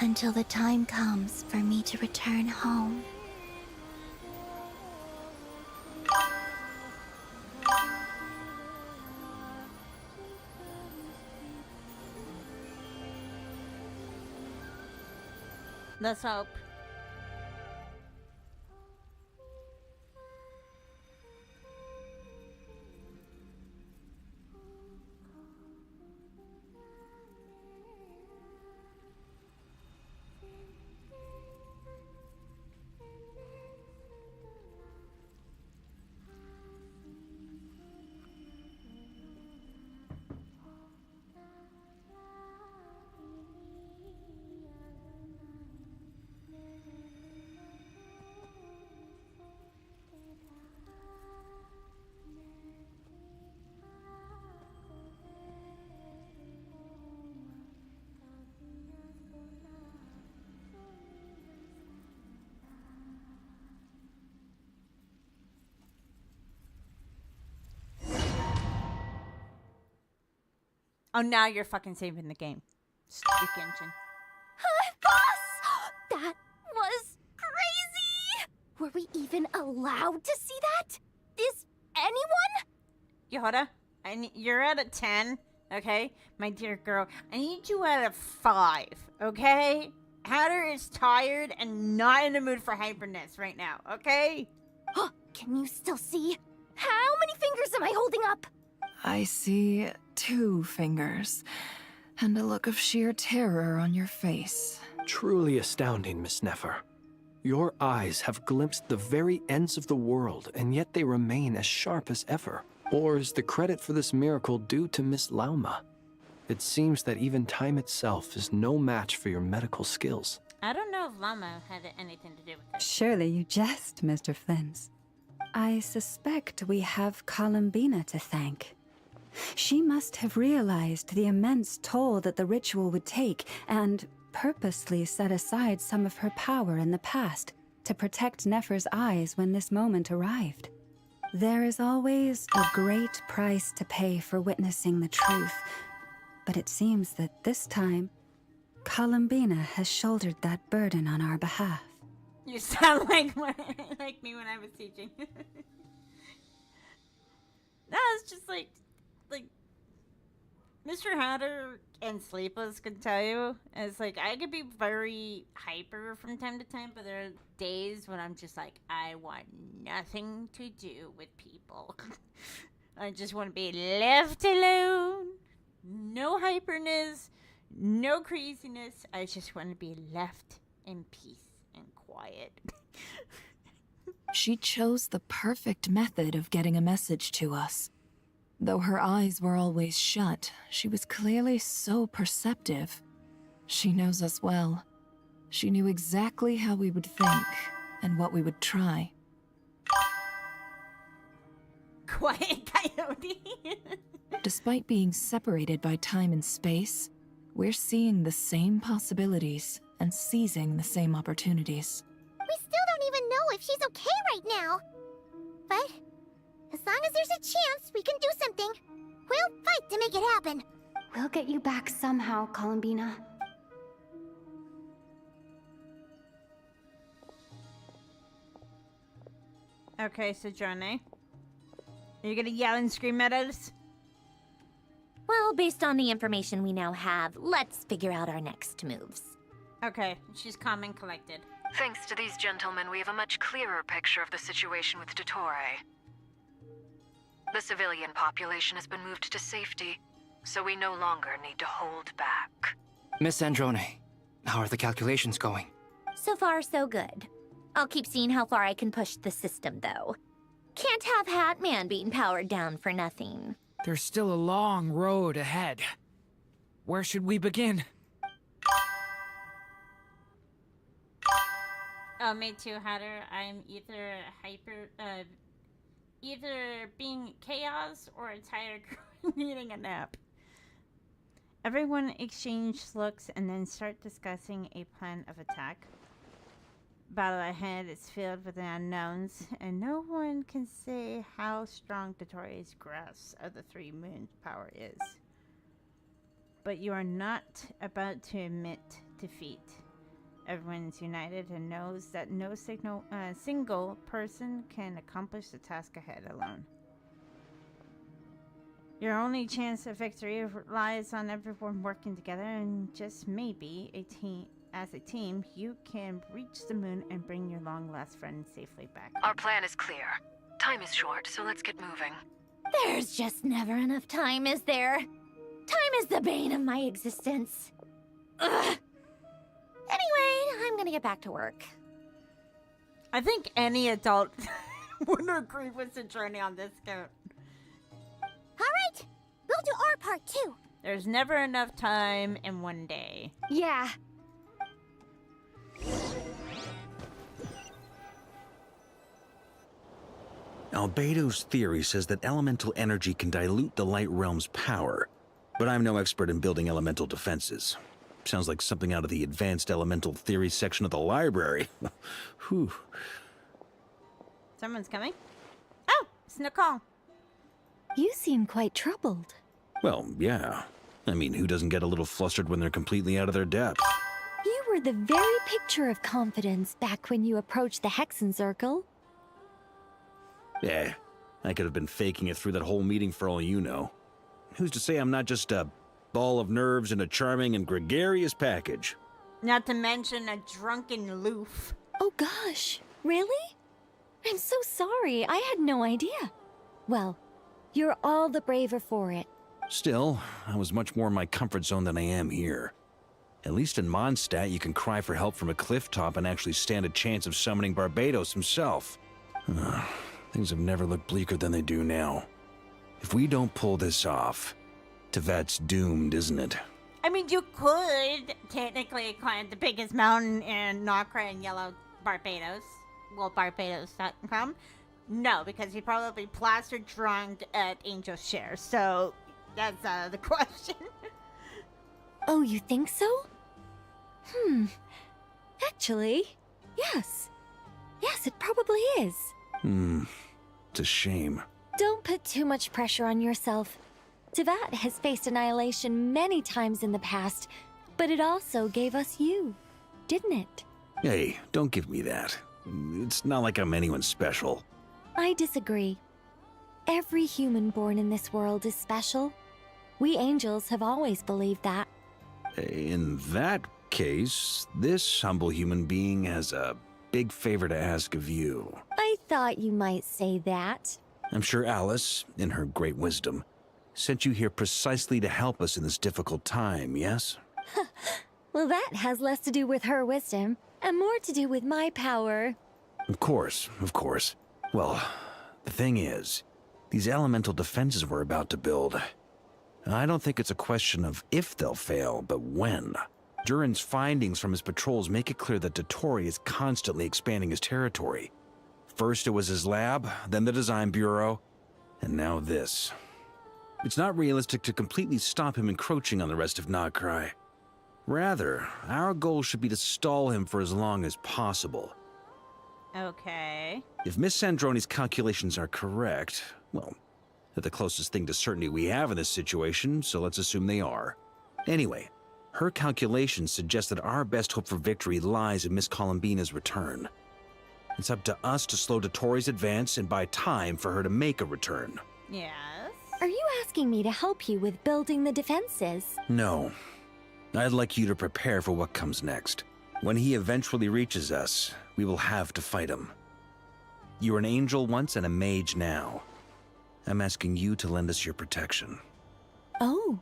Until the time comes for me to return home. Let's hope. Oh, now you're fucking saving the game. Stupid Genshin. Boss! That was crazy! Were we even allowed to see that? Is anyone? Yoda, you're at a 10, okay? My dear girl, I need you at a 5, okay? Hatter is tired and not in the mood for hyperness right now, okay? Can you still see? How many fingers am I holding up? I see 2 fingers, and a look of sheer terror on your face. Truly astounding, Miss Nefer. Your eyes have glimpsed the very ends of the world, and yet they remain as sharp as ever. Or is the credit for this miracle due to Miss Lauma? It seems that even time itself is no match for your medical skills. I don't know if Llama had anything to do with it. Surely you jest, Mr. Flins. I suspect we have Columbina to thank. She must have realized the immense toll that the ritual would take and purposely set aside some of her power in the past to protect Nefer's eyes when this moment arrived. There is always a great price to pay for witnessing the truth, but it seems that this time, Columbina has shouldered that burden on our behalf. You sound like me when I was teaching. No, it's just like Mr. Hatter and Sleepless can tell you. It's like I could be very hyper from time to time, but there are days when I'm just like, I want nothing to do with people. I just want to be left alone. No hyperness, no craziness. I just want to be left in peace and quiet. She chose the perfect method of getting a message to us. Though her eyes were always shut, she was clearly so perceptive. She knows us well. She knew exactly how we would think and what we would try. Quiet coyote. Despite being separated by time and space, we're seeing the same possibilities and seizing the same opportunities. We still don't even know if she's okay right now. But as long as there's a chance we can do something, we'll fight to make it happen. We'll get you back somehow, Columbina. Okay, so Johnny, are you gonna yell and scream at us? Well, based on the information we now have, let's figure out our next moves. Okay, she's calm and collected. Thanks to these gentlemen, we have a much clearer picture of the situation with Dottore. The civilian population has been moved to safety, so we no longer need to hold back. Miss Androne, how are the calculations going? So far, so good. I'll keep seeing how far I can push the system, though. Can't have Hatman being powered down for nothing. There's still a long road ahead. Where should we begin? Oh, me too, Hatter. I'm either either being chaos or tired needing a nap. Everyone exchange looks and then start discussing a plan of attack. Battle ahead is filled with the unknowns, and no one can say how strong Dottore's grasp of the Three Moons' power is. But you are not about to admit defeat. Everyone's united and knows that no single person can accomplish the task ahead alone. Your only chance of victory lies on everyone working together, and just maybe as a team, you can reach the moon and bring your long-lost friend safely back. Our plan is clear. Time is short, so let's get moving. There's just never enough time, is there? Time is the bane of my existence. Ugh. Anyway, I'm gonna get back to work. I think any adult would agree with the journey on this count. Alright, we'll do our part too. There's never enough time in one day. Yeah. Albedo's theory says that elemental energy can dilute the light realm's power, but I'm no expert in building elemental defenses. Sounds like something out of the advanced elemental theory section of the library. Whew. Someone's coming? Oh, it's Nicole. You seem quite troubled. Well, yeah. I mean, who doesn't get a little flustered when they're completely out of their depth? You were the very picture of confidence back when you approached the Hexen Circle. Yeah, I could have been faking it through that whole meeting for all you know. Who's to say I'm not just a ball of nerves in a charming and gregarious package? Not to mention a drunken loof. Oh gosh, really? I'm so sorry, I had no idea. Well, you're all the braver for it. Still, I was much more in my comfort zone than I am here. At least in Mondstadt, you can cry for help from a cliff top and actually stand a chance of summoning Barbados himself. Things have never looked bleaker than they do now. If we don't pull this off, Tevat's doomed, isn't it? I mean, you could technically climb the biggest mountain in Nokra and Yellow Barbados. Well, Barbados.com. No, because he'd probably plastered drunk at Angel Share. So that's the question. Oh, you think so? Actually, yes. Yes, it probably is. It's a shame. Don't put too much pressure on yourself. Tevat has faced annihilation many times in the past, but it also gave us you, didn't it? Hey, don't give me that. It's not like I'm anyone special. I disagree. Every human born in this world is special. We angels have always believed that. In that case, this humble human being has a big favor to ask of you. I thought you might say that. I'm sure Alice, in her great wisdom, sent you here precisely to help us in this difficult time, yes? Well, that has less to do with her wisdom and more to do with my power. Of course, of course. Well, the thing is, these elemental defenses we're about to build, I don't think it's a question of if they'll fail, but when. Durin's findings from his patrols make it clear that Dottore is constantly expanding his territory. First it was his lab, then the design bureau, and now this. It's not realistic to completely stop him encroaching on the rest of Nokrai. Rather, our goal should be to stall him for as long as possible. Okay. If Miss Sandroni's calculations are correct, well, they're the closest thing to certainty we have in this situation, so let's assume they are. Anyway, her calculations suggest that our best hope for victory lies in Miss Columbina's return. It's up to us to slow Dottore's advance and buy time for her to make a return. Yes? Are you asking me to help you with building the defenses? No. I'd like you to prepare for what comes next. When he eventually reaches us, we will have to fight him. You were an angel once and a mage now. I'm asking you to lend us your protection. Oh.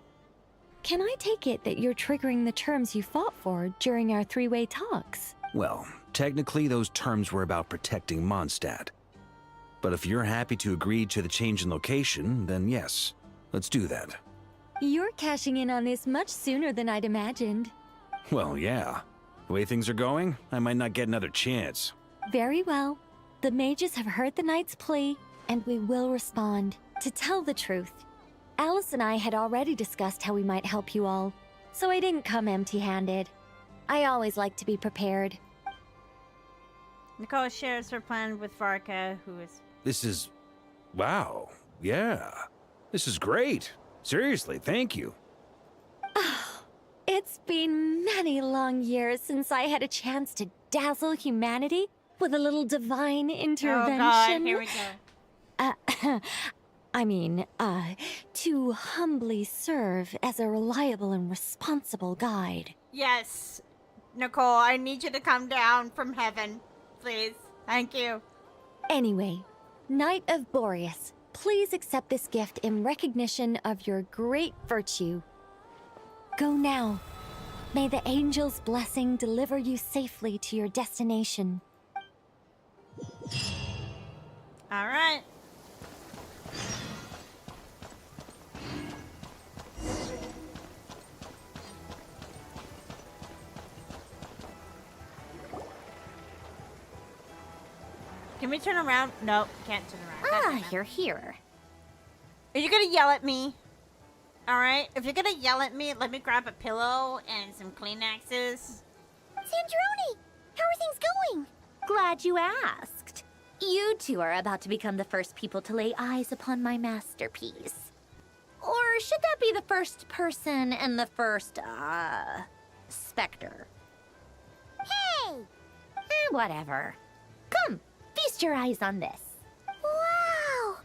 Can I take it that you're triggering the terms you fought for during our three-way talks? Well, technically those terms were about protecting Mondstadt. But if you're happy to agree to the change in location, then yes, let's do that. You're cashing in on this much sooner than I'd imagined. Well, yeah. The way things are going, I might not get another chance. Very well. The mages have heard the knight's plea, and we will respond. To tell the truth, Alice and I had already discussed how we might help you all, so I didn't come empty-handed. I always like to be prepared. Nicole shares her plan with Varka, who is... This is... wow. Yeah. This is great. Seriously, thank you. It's been many long years since I had a chance to dazzle humanity with a little divine intervention. Oh god, here we go. To humbly serve as a reliable and responsible guide. Yes. Nicole, I need you to come down from heaven. Please. Thank you. Anyway, Knight of Boreas, please accept this gift in recognition of your great virtue. Go now. May the angel's blessing deliver you safely to your destination. All right. Can we turn around? Nope, can't turn around. You're here. Are you gonna yell at me? Alright, if you're gonna yell at me, let me grab a pillow and some Kleenexes. Sandroni, how are things going? Glad you asked. You two are about to become the first people to lay eyes upon my masterpiece. Or should that be the first person and the first, specter? Hey! Whatever. Come, feast your eyes on this. Wow!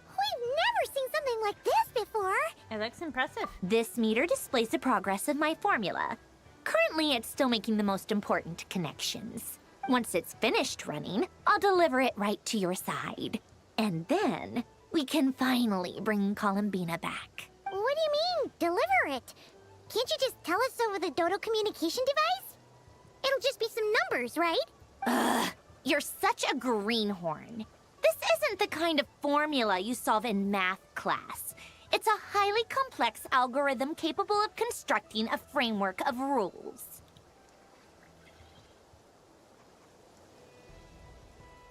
We've never seen something like this before. It looks impressive. This meter displays the progress of my formula. Currently, it's still making the most important connections. Once it's finished running, I'll deliver it right to your side. And then, we can finally bring Columbina back. What do you mean, deliver it? Can't you just tell us over the Dodo communication device? It'll just be some numbers, right? Ugh, you're such a greenhorn. This isn't the kind of formula you solve in math class. It's a highly complex algorithm capable of constructing a framework of rules.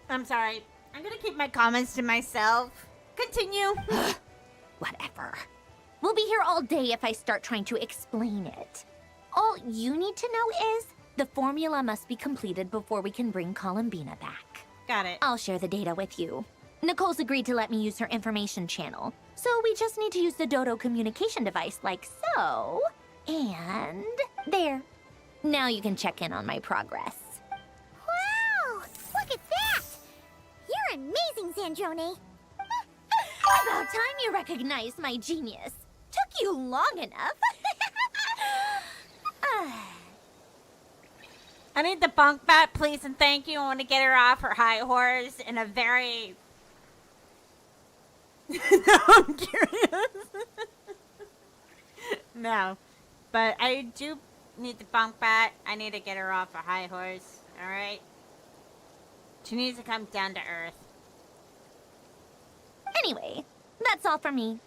I'm sorry. I'm gonna keep my comments to myself. Continue. Whatever. We'll be here all day if I start trying to explain it. All you need to know is the formula must be completed before we can bring Columbina back. Got it. I'll share the data with you. Nicole's agreed to let me use her information channel, so we just need to use the Dodo communication device like so. And there. Now you can check in on my progress. Wow! Look at that! You're amazing, Zandrone. About time you recognized my genius. Took you long enough. I need the bunk bat, please and thank you. I want to get her off her high horse in a very... No, I'm curious. No. But I do need the bunk bat. I need to get her off her high horse. Alright? She needs to come down to earth. Anyway, that's all for me.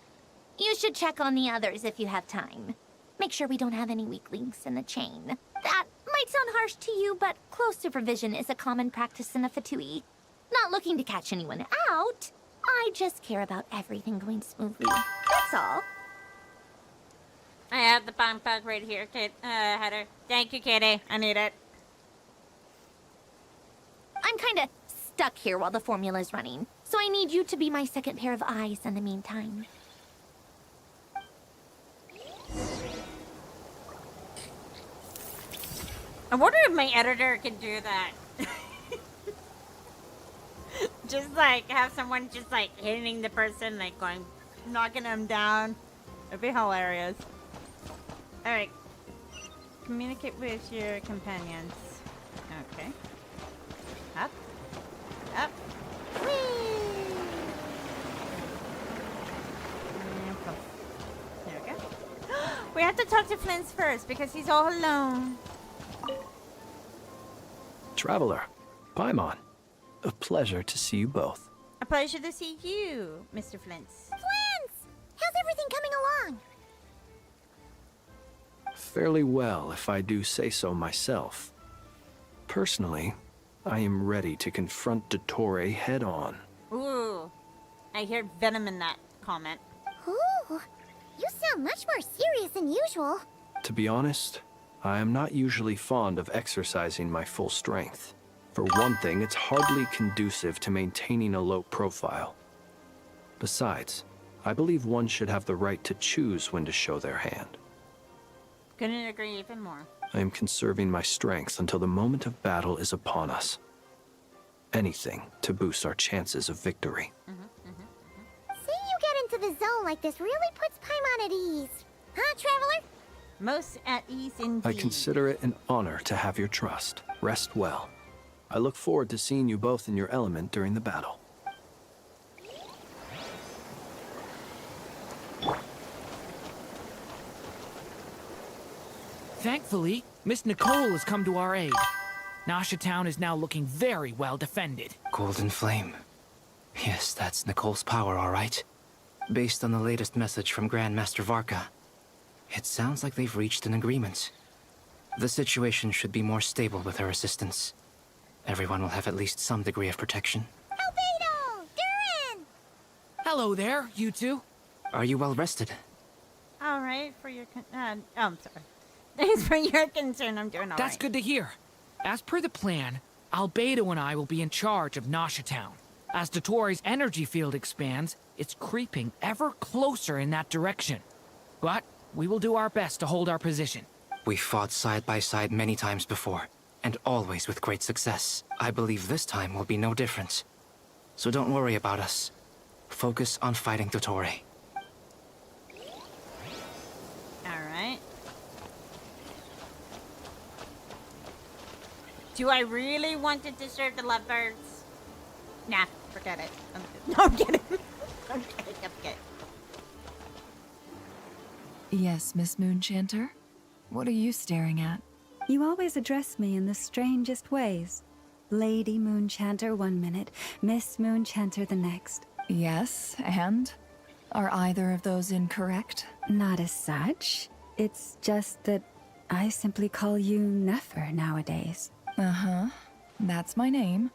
You should check on the others if you have time. Make sure we don't have any weak links in the chain. That might sound harsh to you, but close supervision is a common practice in a Fatui. Not looking to catch anyone out. I just care about everything going smoothly. That's all. I have the bunk bag right here, kid. Header. Thank you, Kitty. I need it. I'm kinda stuck here while the formula's running, so I need you to be my second pair of eyes in the meantime. I wonder if my editor can do that. Just like have someone just like hitting the person, like going, knocking them down. It'd be hilarious. Alright. Communicate with your companions. Okay. Up. Up. Whee! There we go. We have to talk to Flint's first because he's all alone. Traveler, Paimon, a pleasure to see you both. A pleasure to see you, Mr. Flint's. Flint's! How's everything coming along? Fairly well, if I do say so myself. Personally, I am ready to confront Dottore head-on. Ooh. I hear venom in that comment. Ooh, you sound much more serious than usual. To be honest, I am not usually fond of exercising my full strength. For one thing, it's hardly conducive to maintaining a low profile. Besides, I believe one should have the right to choose when to show their hand. Couldn't agree even more. I am conserving my strength until the moment of battle is upon us. Anything to boost our chances of victory. Seeing you get into the zone like this really puts Paimon at ease. Huh, Traveler? Most at ease indeed. I consider it an honor to have your trust. Rest well. I look forward to seeing you both in your element during the battle. Thankfully, Miss Nicole has come to our aid. Nasha Town is now looking very well defended. Golden Flame. Yes, that's Nicole's power, all right. Based on the latest message from Grandmaster Varka, it sounds like they've reached an agreement. The situation should be more stable with her assistance. Everyone will have at least some degree of protection. Albedo! Durin! Hello there, you two. Are you well rested? All right, for your I'm sorry. Thanks for your concern. I'm doing all That's right. good to hear. As per the plan, Albedo and I will be in charge of Nasha Town. As Dottore's energy field expands, it's creeping ever closer in that direction. But we will do our best to hold our position. We fought side by side many times before, and always with great success. I believe this time will be no different. So don't worry about us. Focus on fighting Dottore. Alright. Do I really want to disturb the lovebirds? Nah, forget it. No, I'm kidding. I'm kidding. Yes, Miss Moonchanter? What are you staring at? You always address me in the strangest ways. Lady Moonchanter one minute, Miss Moonchanter the next. Yes, and? Are either of those incorrect? Not as such. It's just that I simply call you Nefer nowadays. Uh-huh. That's my name.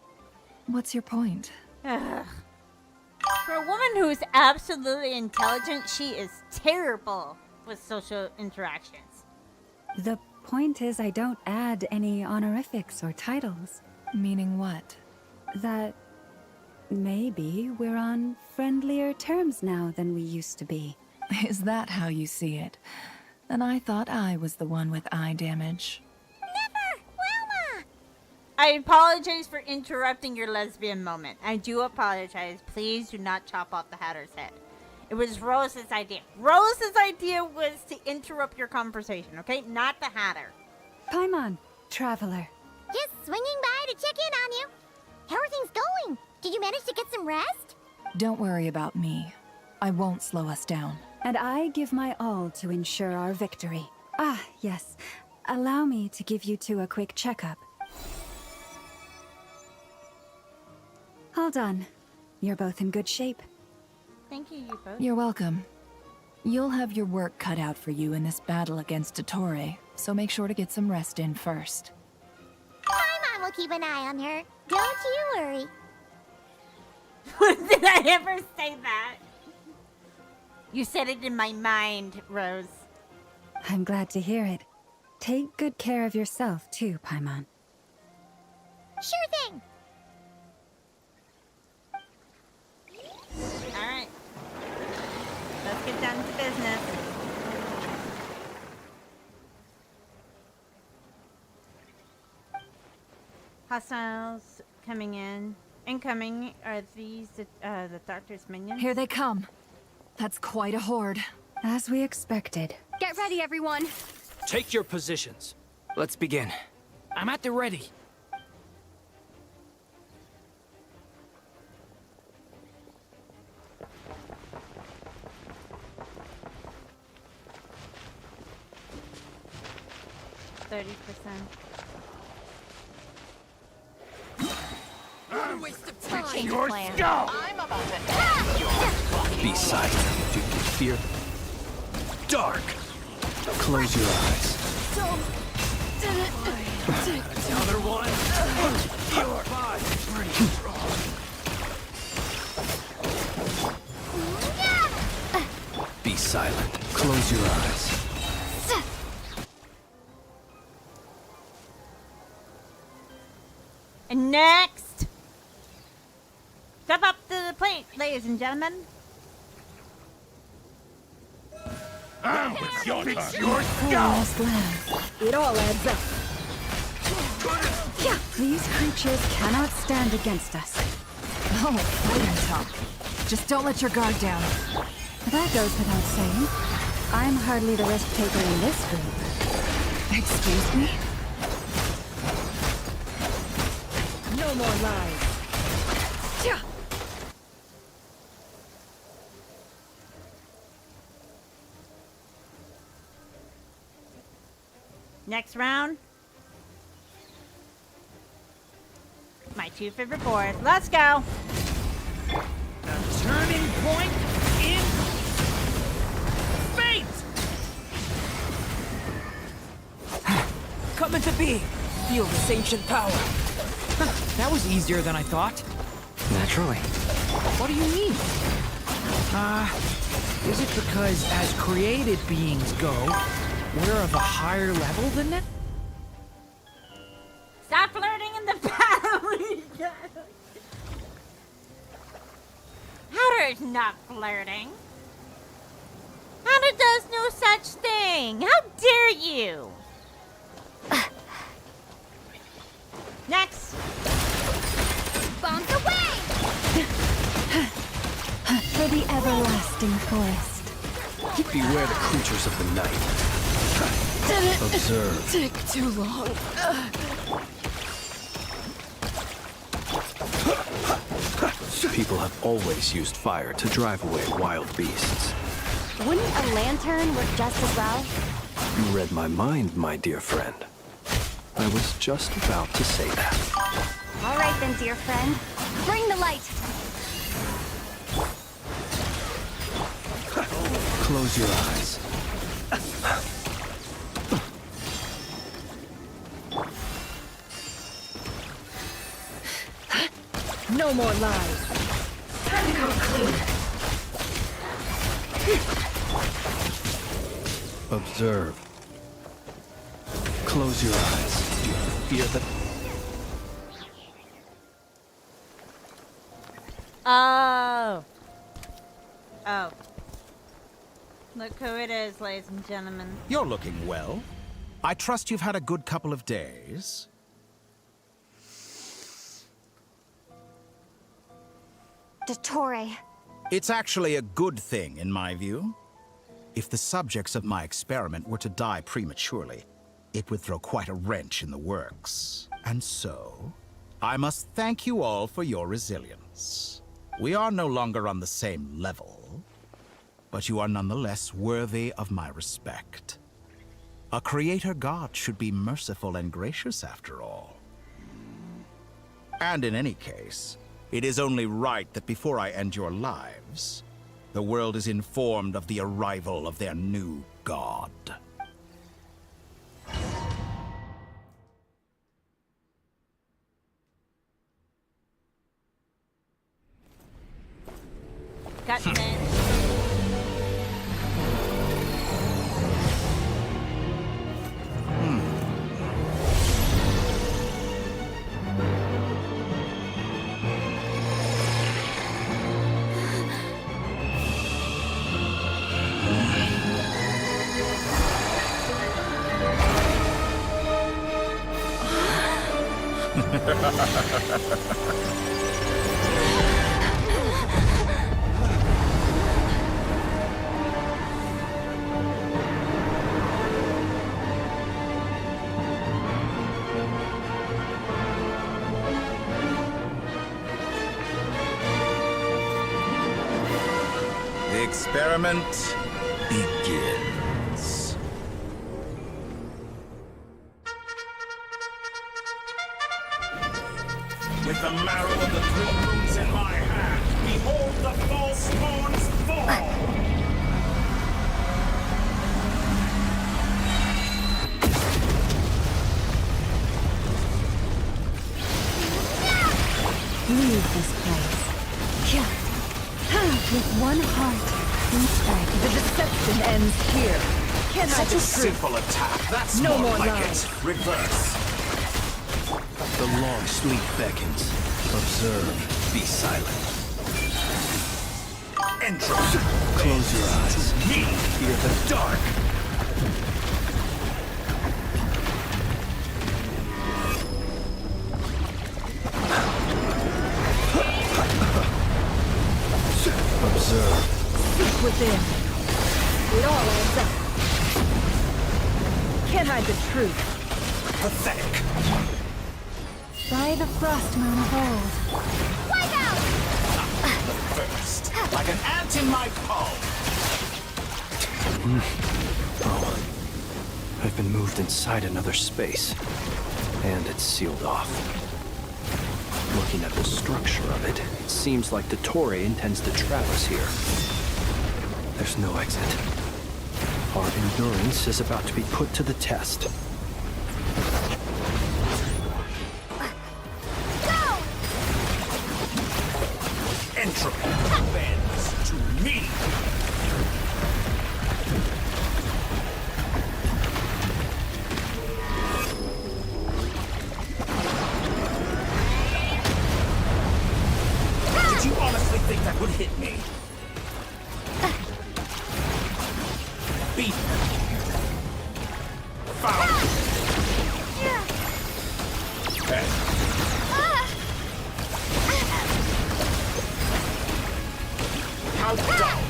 What's your point? Ugh. For a woman who is absolutely intelligent, she is terrible with social interactions. The point is, I don't add any honorifics or titles. Meaning what? That maybe we're on friendlier terms now than we used to be. Is that how you see it? And I thought I was the one with eye damage. I apologize for interrupting your lesbian moment. I do apologize. Please do not chop off the Hatter's head. It was Rose's idea. Rose's idea was to interrupt your conversation, okay? Not the Hatter. Paimon, traveler. Just swinging by to check in on you. How are things going? Did you manage to get some rest? Don't worry about me. I won't slow us down. And I give my all to ensure our victory. Ah, yes. Allow me to give you two a quick checkup. All done. You're both in good shape. Thank you, you both. You're welcome. You'll have your work cut out for you in this battle against Dottore, so make sure to get some rest in first. Paimon will keep an eye on her. Don't you worry. Did I ever say that? You said it in my mind, Rose. I'm glad to hear it. Take good care of yourself, too, Paimon. Sure thing. Alright. Let's get down to business. Hostiles coming in. Incoming. Are these the doctor's minions? Here they come. That's quite a horde. As we expected. Get ready, everyone. Take your positions. Let's begin. I'm at the ready. What a waste of time. Change your skull! I'm about to... Be silent. Do you fear? Dark! Close your eyes. Another one! You're pretty strong. Be silent. Close your eyes. And next, step up to the plate, ladies and gentlemen. It's your turn. Your Last land. It all adds up. These creatures cannot stand against us. Oh, fighting talk. Just don't let your guard down. That goes without saying. I'm hardly the risk taker in this group. Excuse me? No more lies. Next round. My two favorite boards. Let's go. The turning point in fate! Coming to be. Feel this ancient power. That was easier than I thought. Naturally. What do you mean? Is it because as created beings go, we're of a higher level than that? Stop flirting in the battle. Hatter's not flirting. Hatter does no such thing. How dare you? Next. Bombs away! For the everlasting forest. Beware the creatures of the night. Observe. Take too long. People have always used fire to drive away wild beasts. Wouldn't a lantern work just as well? You read my mind, my dear friend. I was just about to say that. All right then, dear friend. Bring the light. Close your eyes. No more lies. Time to come clean. Observe. Close your eyes. Fear the... Oh. Oh. Look who it is, ladies and gentlemen. You're looking well. I trust you've had a good couple of days. Dottore. It's actually a good thing, in my view. If the subjects of my experiment were to die prematurely, it would throw quite a wrench in the works. And so, I must thank you all for your resilience. We are no longer on the same level, but you are nonetheless worthy of my respect. A creator god should be merciful and gracious after all. And in any case, it is only right that before I end your lives, the world is informed of the arrival of their new god. Cutscene. The experiment begins. With the marrow of the three moons in my hand, behold the false spawns fall! Leave this place. With one heart, inside. The deception ends here. Can I Such a be simple attack. That's No more more like lies. it. Reverse. The long sleep beckons. Observe. Be silent. Entropy. Close your eyes. Me. Fear the Dark. Observe. Seek within. It all adds up. Can't hide the truth. Pathetic. By the frost moon of old. Wipe out! First. Like an ant in my palm. Oh. I've been moved inside another space. And it's sealed off. Looking at the structure of it, it seems like Dottore intends to trap us here. There's no exit. Our endurance is about to be put to the test. Entropy bends to me. Did you honestly think that would hit me? Beat. Foul. How dull.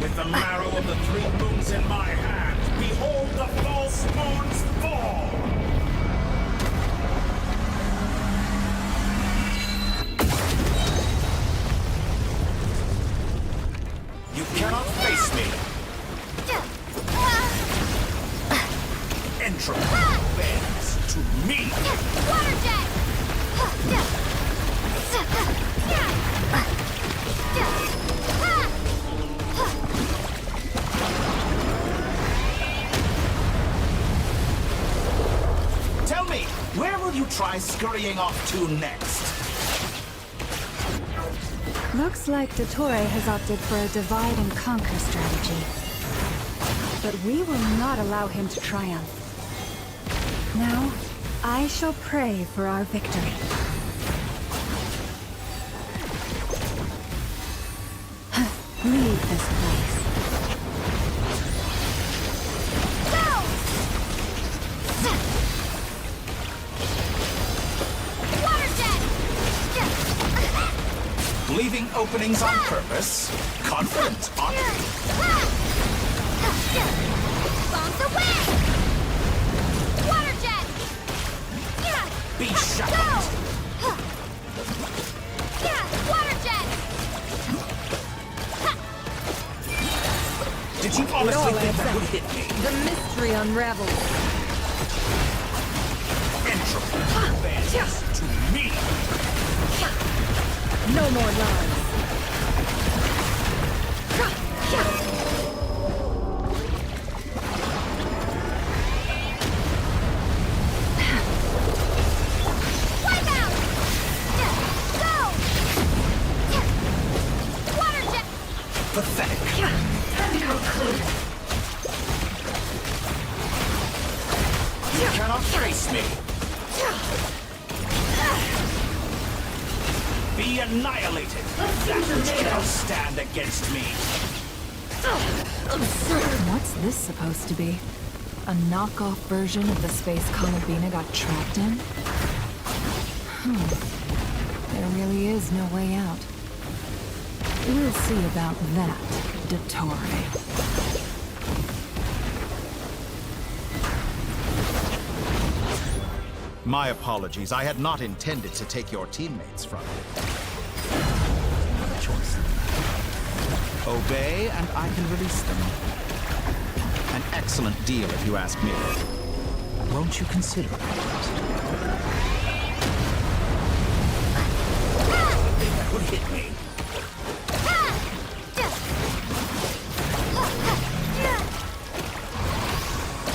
With the marrow of the three moons in my hand, behold the false spawns fall! You cannot face me! try scurrying off to next? Looks like Dottore has opted for a divide and conquer strategy. But we will not allow him to triumph. Now, I shall pray for our victory. Leave this place. Leaving openings on purpose? Confident, aren't you? Bombs away! Water jet! Be shut Go! up! Water jet! Did you honestly think that would hit me? The mystery unravels. Entropy advances to me! No more lies. Wipe out! Go! Water jet! Pathetic. You cannot trace me. Be annihilated. That which cannot stand against me. What's this supposed to be? A knockoff version of the space Columbina got trapped in? There really is no way out. We'll see about that, Dottore. My apologies. I had not intended to take your teammates from you. Another choice. Obey, and I can release them. An excellent deal, if you ask me. Won't you consider it? That would hit me.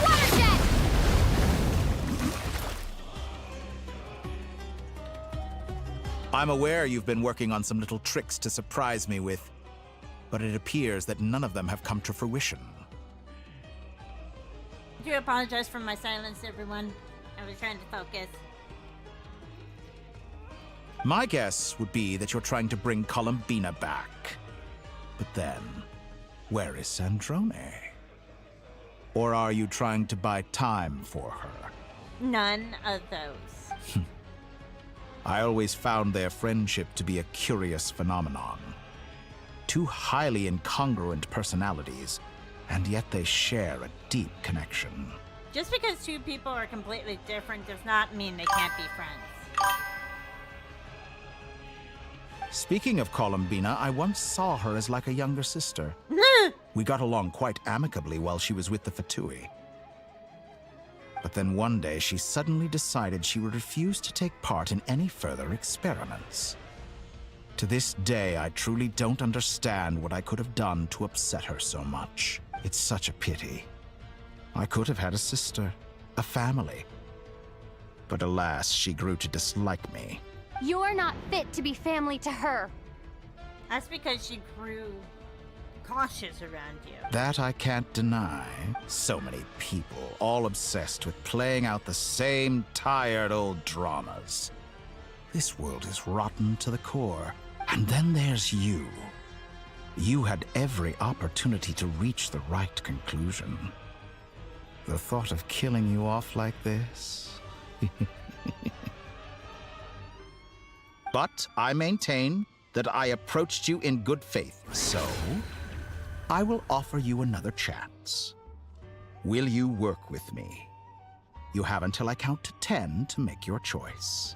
Water jet! I'm aware you've been working on some little tricks to surprise me with, but it appears that none of them have come to fruition. I do apologize for my silence, everyone. I was trying to focus. My guess would be that you're trying to bring Columbina back. But then, where is Sandrone? Or are you trying to buy time for her? None of those. I always found their friendship to be a curious phenomenon. Two highly incongruent personalities, and yet they share a deep connection. Just because two people are completely different does not mean they can't be friends. Speaking of Columbina, I once saw her as like a younger sister. We got along quite amicably while she was with the Fatui. But then one day she suddenly decided she would refuse to take part in any further experiments. To this day, I truly don't understand what I could have done to upset her so much. It's such a pity. I could have had a sister, a family. But alas, she grew to dislike me. You're not fit to be family to her. That's because she grew cautious around you. That I can't deny. So many people, all obsessed with playing out the same tired old dramas. This world is rotten to the core. And then there's you. You had every opportunity to reach the right conclusion. The thought of killing you off like this? But I maintain that I approached you in good faith, so I will offer you another chance. Will you work with me? You have until I count to 10 to make your choice.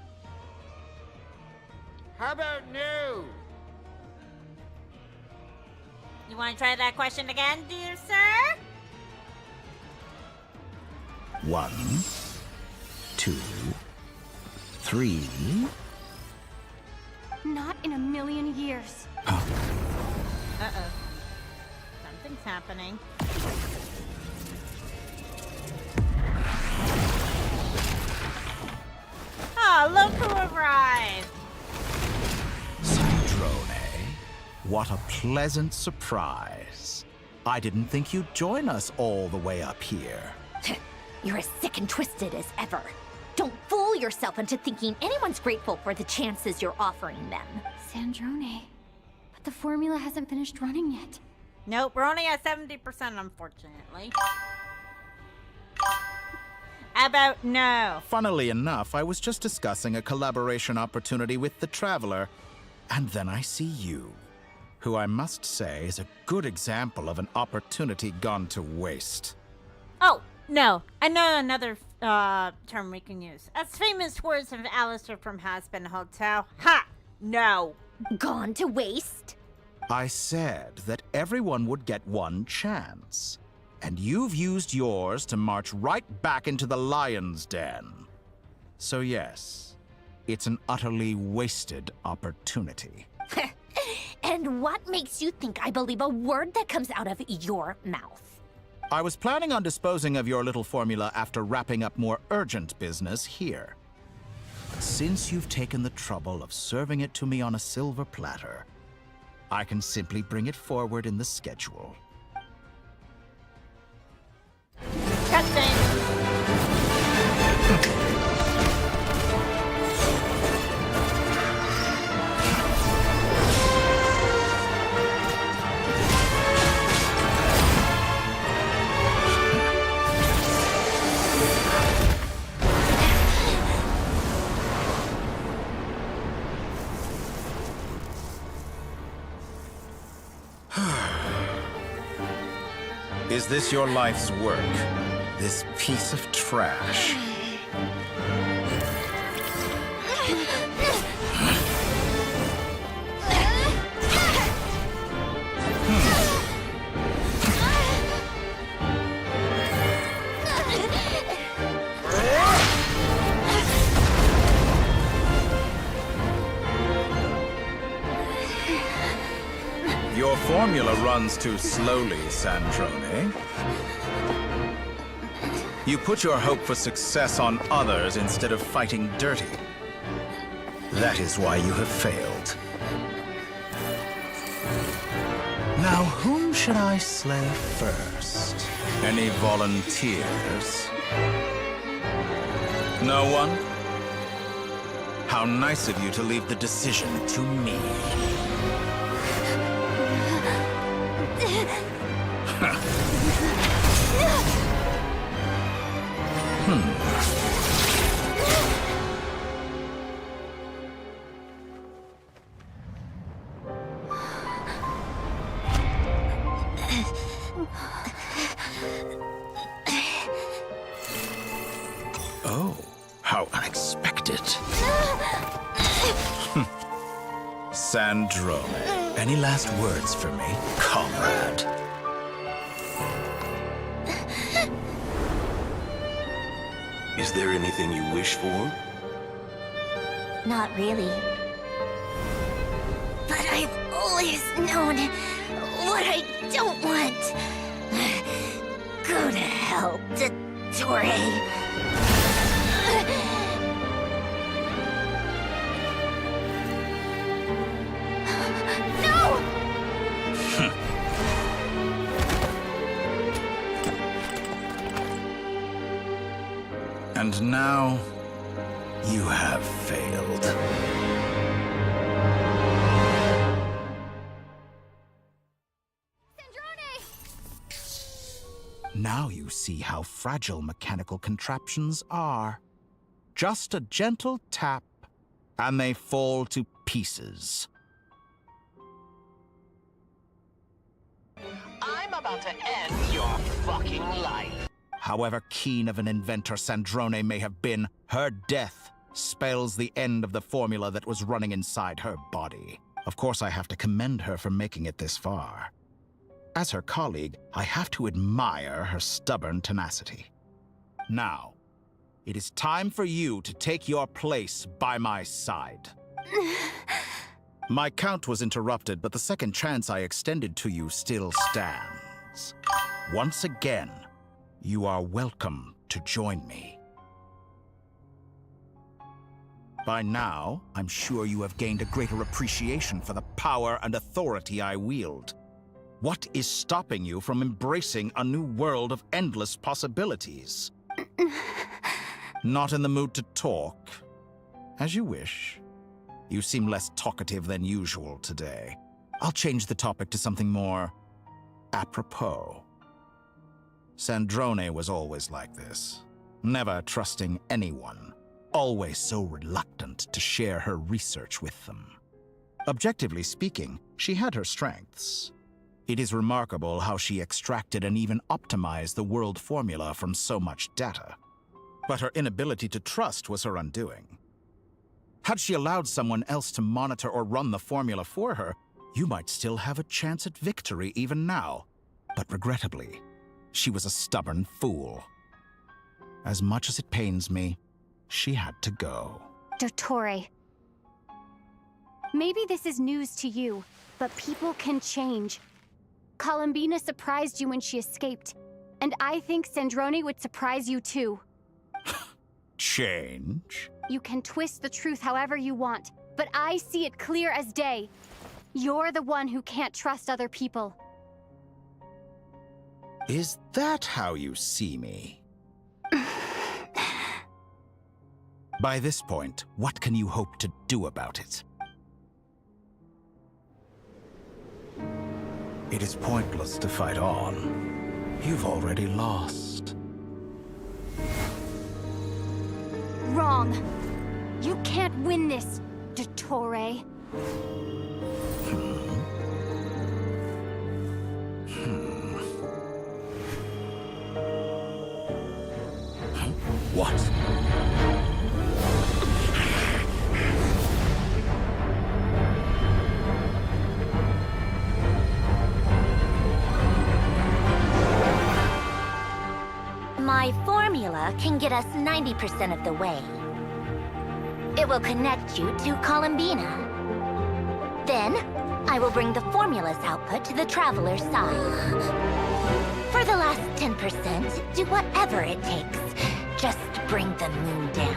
How about no? You want to try that question again, dear sir? 1, 2, 3. Not in a million years. Uh-oh. Something's happening. Ah, look who arrived! Sandrone, what a pleasant surprise. I didn't think you'd join us all the way up here. You're as sick and twisted as ever. Don't fool yourself into thinking anyone's grateful for the chances you're offering them. Sandrone, but the formula hasn't finished running yet. Nope, we're only at 70%, unfortunately. How about no? Funnily enough, I was just discussing a collaboration opportunity with the Traveler, and then I see you, who I must say is a good example of an opportunity gone to waste. Oh, no. I know another term we can use. As famous words of Alistair from Hazbin Hotel. Ha! No. Gone to waste? I said that everyone would get one chance, and you've used yours to march right back into the lion's den. So yes, it's an utterly wasted opportunity. And what makes you think I believe a word that comes out of your mouth? I was planning on disposing of your little formula after wrapping up more urgent business here. But since you've taken the trouble of serving it to me on a silver platter, I can simply bring it forward in the schedule. Is this your life's work? This piece of trash? Your formula runs too slowly, Sandrone. You put your hope for success on others instead of fighting dirty. That is why you have failed. Now, whom should I slay first? Any volunteers? No one? How nice of you to leave the decision to me. Oh, how unexpected. Sandrone, any last words for me, comrade? Is there anything you wish for? Not really. But I've always known what I don't want. Go to hell, Dottore. And now, you have failed. Now you see how fragile mechanical contraptions are. Just a gentle tap, and they fall to pieces. I'm about to end your fucking life. However keen of an inventor Sandrone may have been, her death spells the end of the formula that was running inside her body. Of course, I have to commend her for making it this far. As her colleague, I have to admire her stubborn tenacity. Now, it is time for you to take your place by my side. My count was interrupted, but the second chance I extended to you still stands. Once again, you are welcome to join me. By now, I'm sure you have gained a greater appreciation for the power and authority I wield. What is stopping you from embracing a new world of endless possibilities? Not in the mood to talk? As you wish. You seem less talkative than usual today. I'll change the topic to something more apropos. Sandrone was always like this, never trusting anyone, always so reluctant to share her research with them. Objectively speaking, she had her strengths. It is remarkable how she extracted and even optimized the world formula from so much data. But her inability to trust was her undoing. Had she allowed someone else to monitor or run the formula for her, you might still have a chance at victory even now. But regrettably, she was a stubborn fool. As much as it pains me, she had to go. Dottore. Maybe this is news to you, but people can change. Columbina surprised you when she escaped, and I think Sandrone would surprise you too. Change? You can twist the truth however you want, but I see it clear as day. You're the one who can't trust other people. Is that how you see me? By this point, what can you hope to do about it? It is pointless to fight on. You've already lost. Wrong. You can't win this, Dottore. What? My formula can get us 90% of the way. It will connect you to Columbina. Then, I will bring the formula's output to the Traveler's side. For the last 10%, do whatever it takes. Just bring the moon down.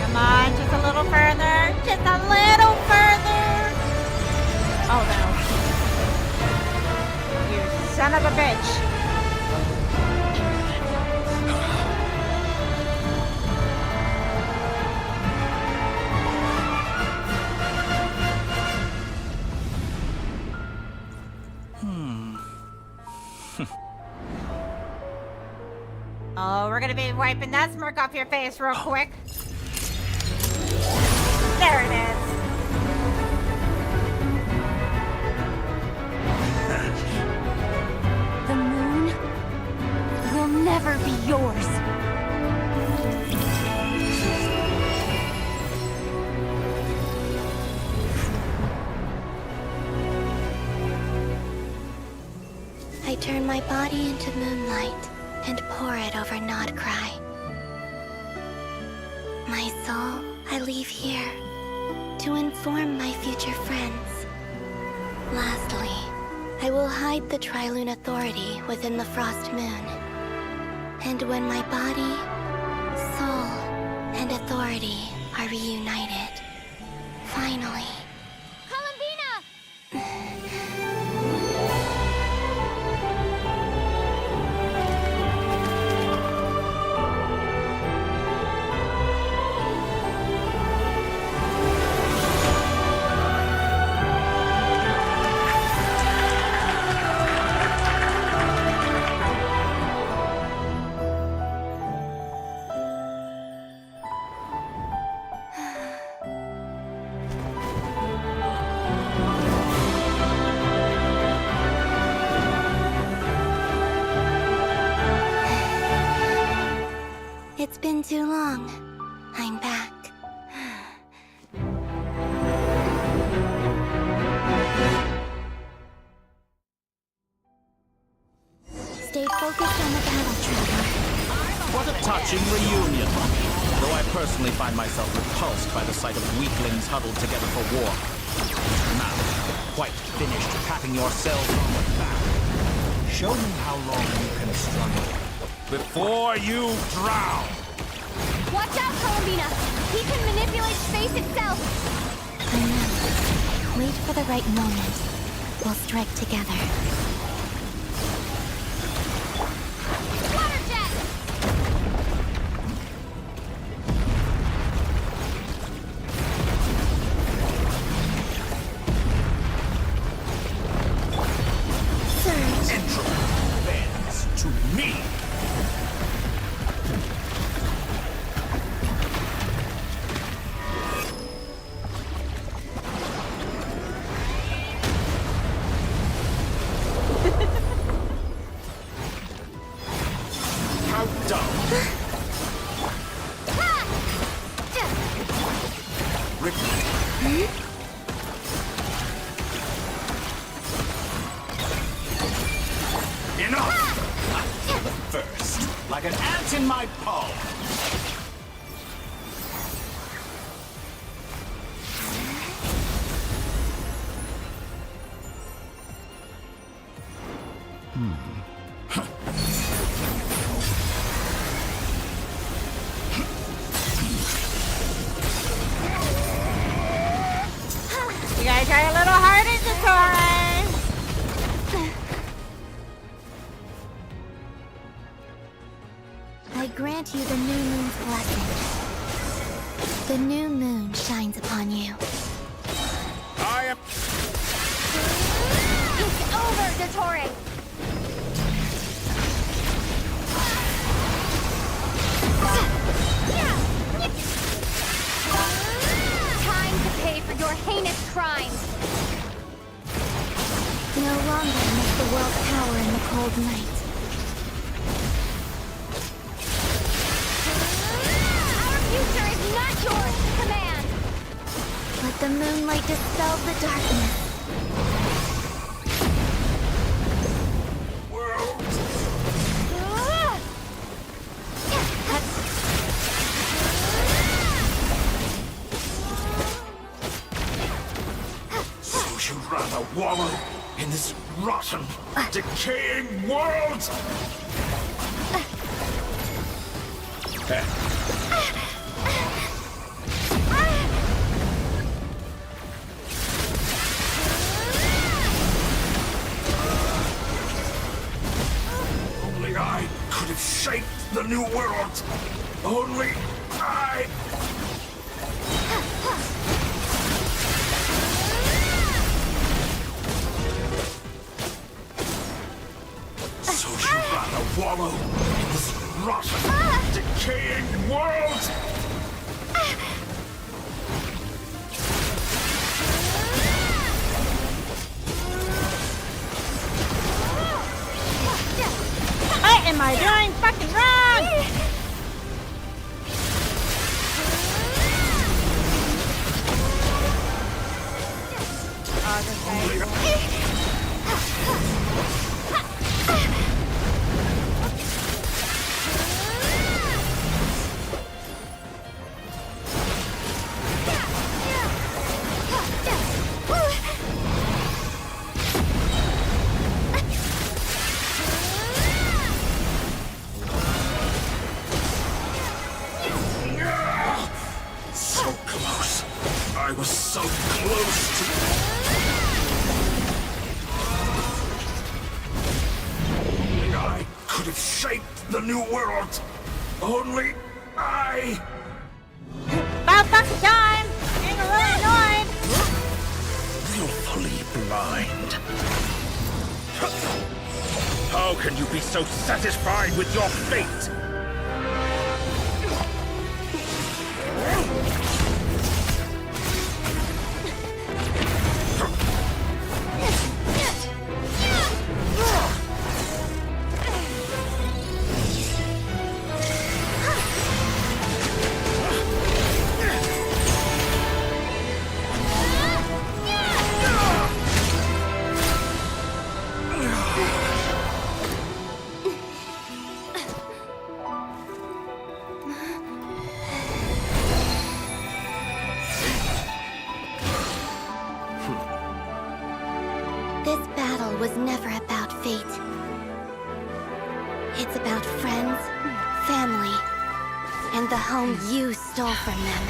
Come on, just a little further. Just a little further. Oh no. You son of a bitch. Oh, we're gonna be wiping that smirk off your face real quick. There it is. The moon will never be yours. I turn my body into moonlight and pour it over Nodcry. My soul I leave here to inform my future friends. Lastly, I will hide the Trilune Authority within the Frost Moon. And when my body, soul, and authority are reunited, finally... It's been too long. I'm back. Stay focused on the battle, Trevor. What a touching reunion. Though I personally find myself repulsed by the sight of weaklings huddled together for war. Now, quite finished patting yourself on the back. Show me how long you can struggle before you drown. Watch out, Columbina! He can manipulate space itself! I know. Wait for the right moment. We'll strike together. Water jet! Surge. Entropy bends to me. Countdown. Enough! First, like an ant in my palm. You gotta try a little harder, Dottore! I grant you the new moon's blessing. The new moon shines upon you. I am... It's over, Dottore! Time to pay for your heinous crimes! No longer must the world cower in the cold night. Our future is not yours to command! Let the moonlight dispel the darkness. So you'd rather wallow in this rotten, decaying world? Only I could have shaped the new world. Only I... So you'd rather wallow in this rotten, decaying world? What am I doing fucking wrong? Oh, this guy. So close. I was so close to... Only I could have shaped the new world. Only I... About fucking time! I'm really annoyed! Willfully blind. How can you be so satisfied with your fate? the home you stole from them.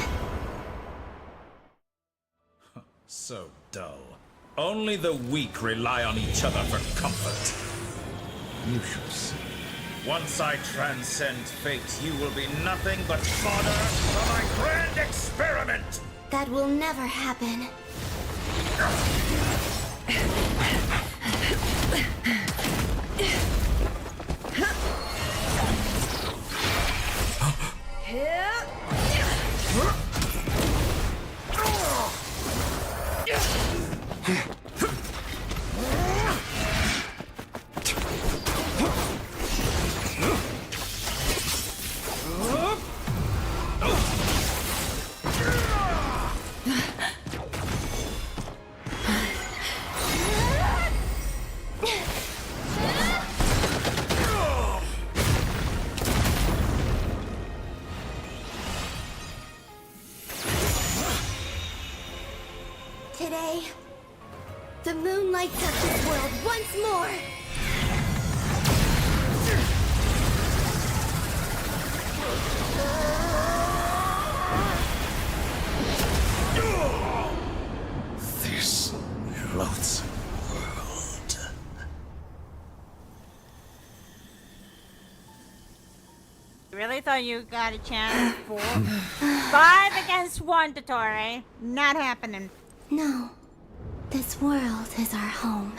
So dull. Only the weak rely on each other for comfort. You shall see. Once I transcend fate, you will be nothing but fodder for my grand experiment! That will never happen. Today, the moon lights up this world once more. This loathsome world. You really thought you got a chance? 5 against 1, Dottore. Not happening. No, this world is our home.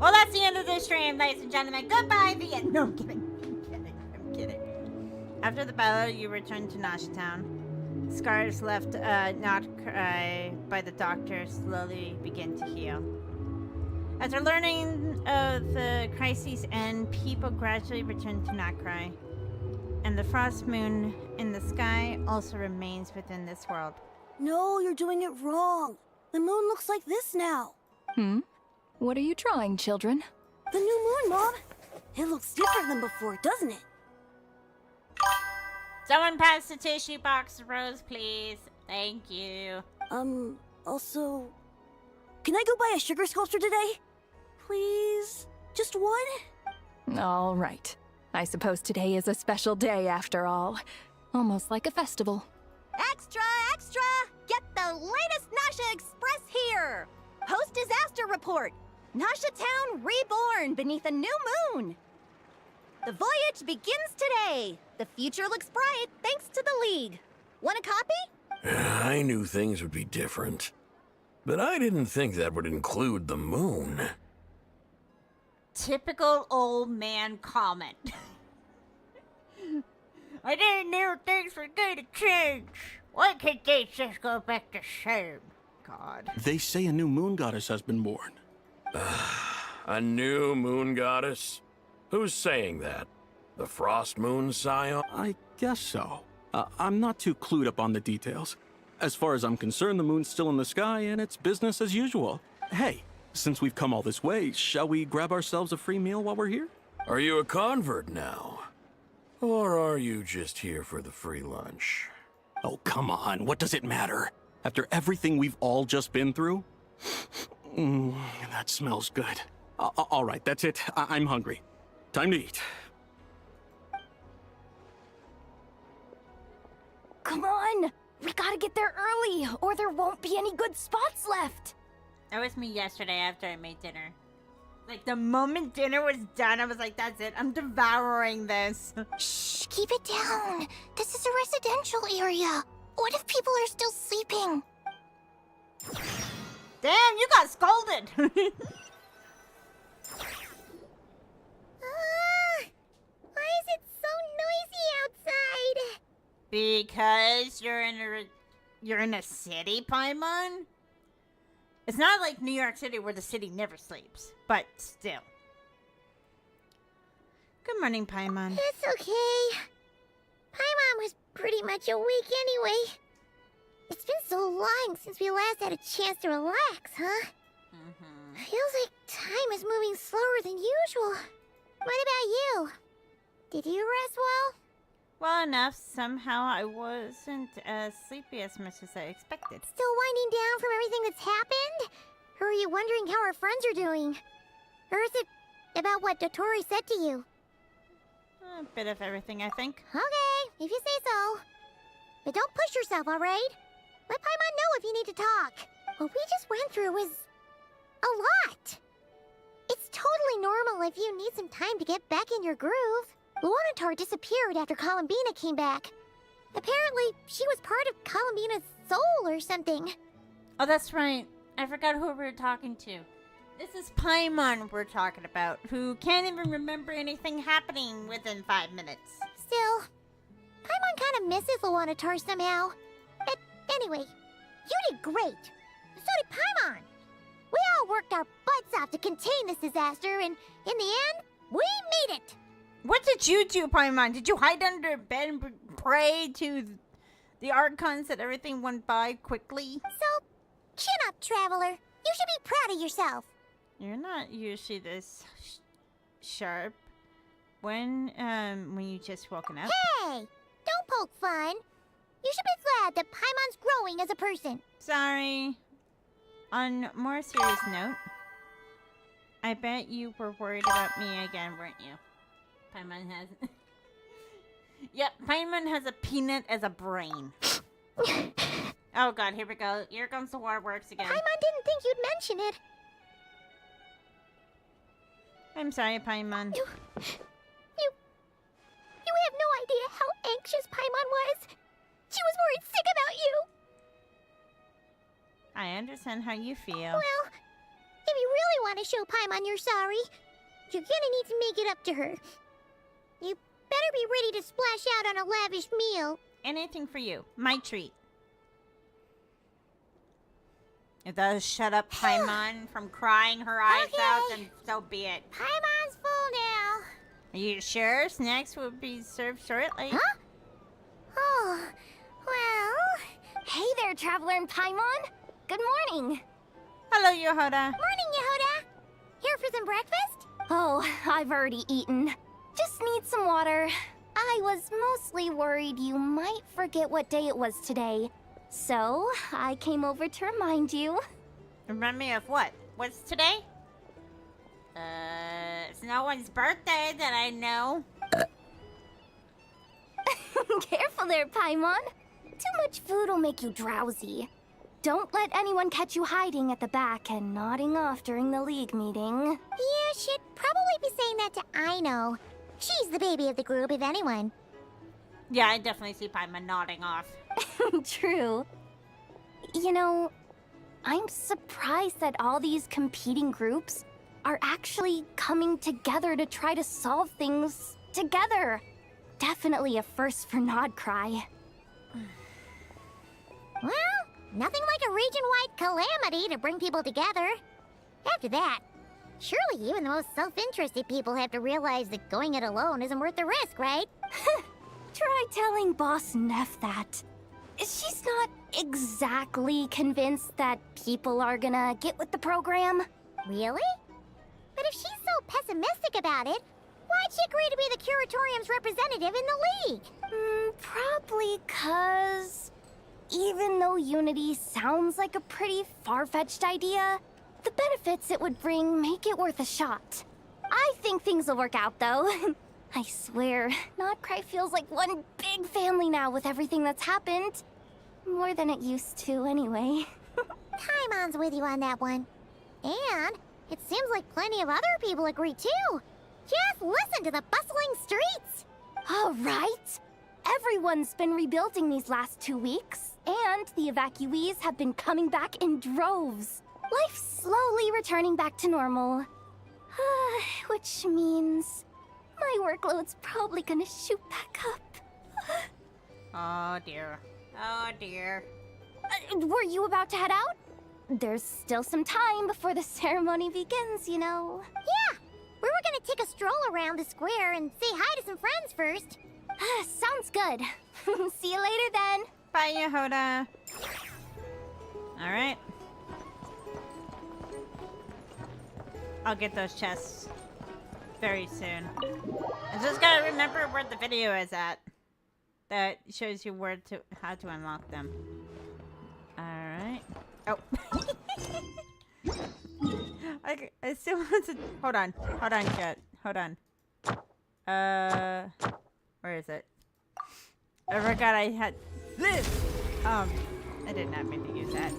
Well, that's the end of this stream, ladies and gentlemen. Goodbye, the end. No, I'm kidding. I'm kidding. After the battle, you return to Noshtown. Scars left not by the doctor slowly begin to heal. After learning of the crisis end, people gradually return to Nacrai. And the frost moon in the sky also remains within this world. No, you're doing it wrong. The moon looks like this now. What are you drawing, children? The new moon, Mom. It looks different than before, doesn't it? Someone pass the tissue box, Rose, please. Thank you. Also, can I go buy a sugar sculpture today? Please? Just one? All right. I suppose today is a special day after all. Almost like a festival. Extra, extra! Get the latest Nasha Express here! Post-disaster report! Nasha Town reborn beneath a new moon! The voyage begins today! The future looks bright thanks to the League. Want a copy? I knew things would be different. But I didn't think that would include the moon. Typical old man comment. I didn't know things were going to change. Why can't they just go back to same? God. They say a new moon goddess has been born. A new moon goddess? Who's saying that? The Frost Moon Scion? I guess so. I'm not too clued up on the details. As far as I'm concerned, the moon's still in the sky and it's business as usual. Hey, since we've come all this way, shall we grab ourselves a free meal while we're here? Are you a convert now? Or are you just here for the free lunch? Oh, come on. What does it matter? After everything we've all just been through? That smells good. All right, that's it. I'm hungry. Time to eat. Come on! We gotta get there early, or there won't be any good spots left! That was me yesterday after I made dinner. Like, the moment dinner was done, I was like, that's it. I'm devouring this. Shh, keep it down. This is a residential area. What if people are still sleeping? Damn, you got scolded! Why is it so noisy outside? Because you're in a city, Paimon? It's not like New York City where the city never sleeps, but still. Good morning, Paimon. It's okay. Paimon was pretty much awake anyway. It's been so long since we last had a chance to relax, huh? Feels like time is moving slower than usual. What about you? Did you rest well? Well enough. Somehow I wasn't as sleepy as much as I expected. Still winding down from everything that's happened? Or are you wondering how our friends are doing? Or is it about what Dotori said to you? A bit of everything, I think. Okay, if you say so. But don't push yourself, alright? Let Paimon know if you need to talk. What we just went through was a lot. It's totally normal if you need some time to get back in your groove. Luonatar disappeared after Columbina came back. Apparently, she was part of Columbina's soul or something. Oh, that's right. I forgot who we were talking to. This is Paimon we're talking about, who can't even remember anything happening within 5 minutes. Still, Paimon kind of misses Luonatar somehow. But anyway, you did great. So did Paimon. We all worked our butts off to contain this disaster, and in the end, we made it. What did you do, Paimon? Did you hide under bed and pray to the Archons that everything went by quickly? So, chin up, Traveler. You should be proud of yourself. You're not usually this sharp. When you just woken up? Hey! Don't poke fun. You should be glad that Paimon's growing as a person. Sorry. On a more serious note, I bet you were worried about me again, weren't you? Paimon has... Yep, Paimon has a peanut as a brain. Oh god, here we go. Here comes the waterworks again. Paimon didn't think you'd mention it. I'm sorry, Paimon. You have no idea how anxious Paimon was. She was worried sick about you. I understand how you feel. Well, if you really want to show Paimon you're sorry, you're gonna need to make it up to her. You better be ready to splash out on a lavish meal. Anything for you. My treat. It does shut up Paimon from crying her eyes out, then so be it. Paimon's full now. Are you sure? Snacks will be served shortly. Huh? Oh, well... Hey there, Traveler and Paimon. Good morning. Hello, Yehoda. Morning, Yehoda. Here for some breakfast? Oh, I've already eaten. Just need some water. I was mostly worried you might forget what day it was today. So, I came over to remind you. Remind me of what? What's today? It's no one's birthday that I know. Careful there, Paimon. Too much food will make you drowsy. Don't let anyone catch you hiding at the back and nodding off during the league meeting. You should probably be saying that to Aino. She's the baby of the group, if anyone. Yeah, I definitely see Paimon nodding off. True. You know, I'm surprised that all these competing groups are actually coming together to try to solve things together. Definitely a first for Nodcry. Well, nothing like a region-wide calamity to bring people together. After that, surely even the most self-interested people have to realize that going it alone isn't worth the risk, right? Try telling Boss Neff that. She's not exactly convinced that people are gonna get with the program. Really? But if she's so pessimistic about it, why'd she agree to be the Curatorium's representative in the league? Probably 'cause even though Unity sounds like a pretty far-fetched idea, the benefits it would bring make it worth a shot. I think things will work out, though. I swear, Nodcry feels like one big family now with everything that's happened. More than it used to, anyway. Paimon's with you on that one. And it seems like plenty of other people agree, too. Just listen to the bustling streets. All right. Everyone's been rebuilding these last 2 weeks, and the evacuees have been coming back in droves. Life's slowly returning back to normal. Which means my workload's probably gonna shoot back up. Oh dear. Oh dear. Were you about to head out? There's still some time before the ceremony begins, you know. Yeah, we were gonna take a stroll around the square and say hi to some friends first. Sounds good. See you later then. Bye, Yehoda. Alright. I'll get those chests very soon. I just gotta remember where the video is at. That shows you how to unlock them. Alright. Oh. I still want to... Hold on, chat. Hold on. Where is it? I forgot I had this! I did not mean to use that.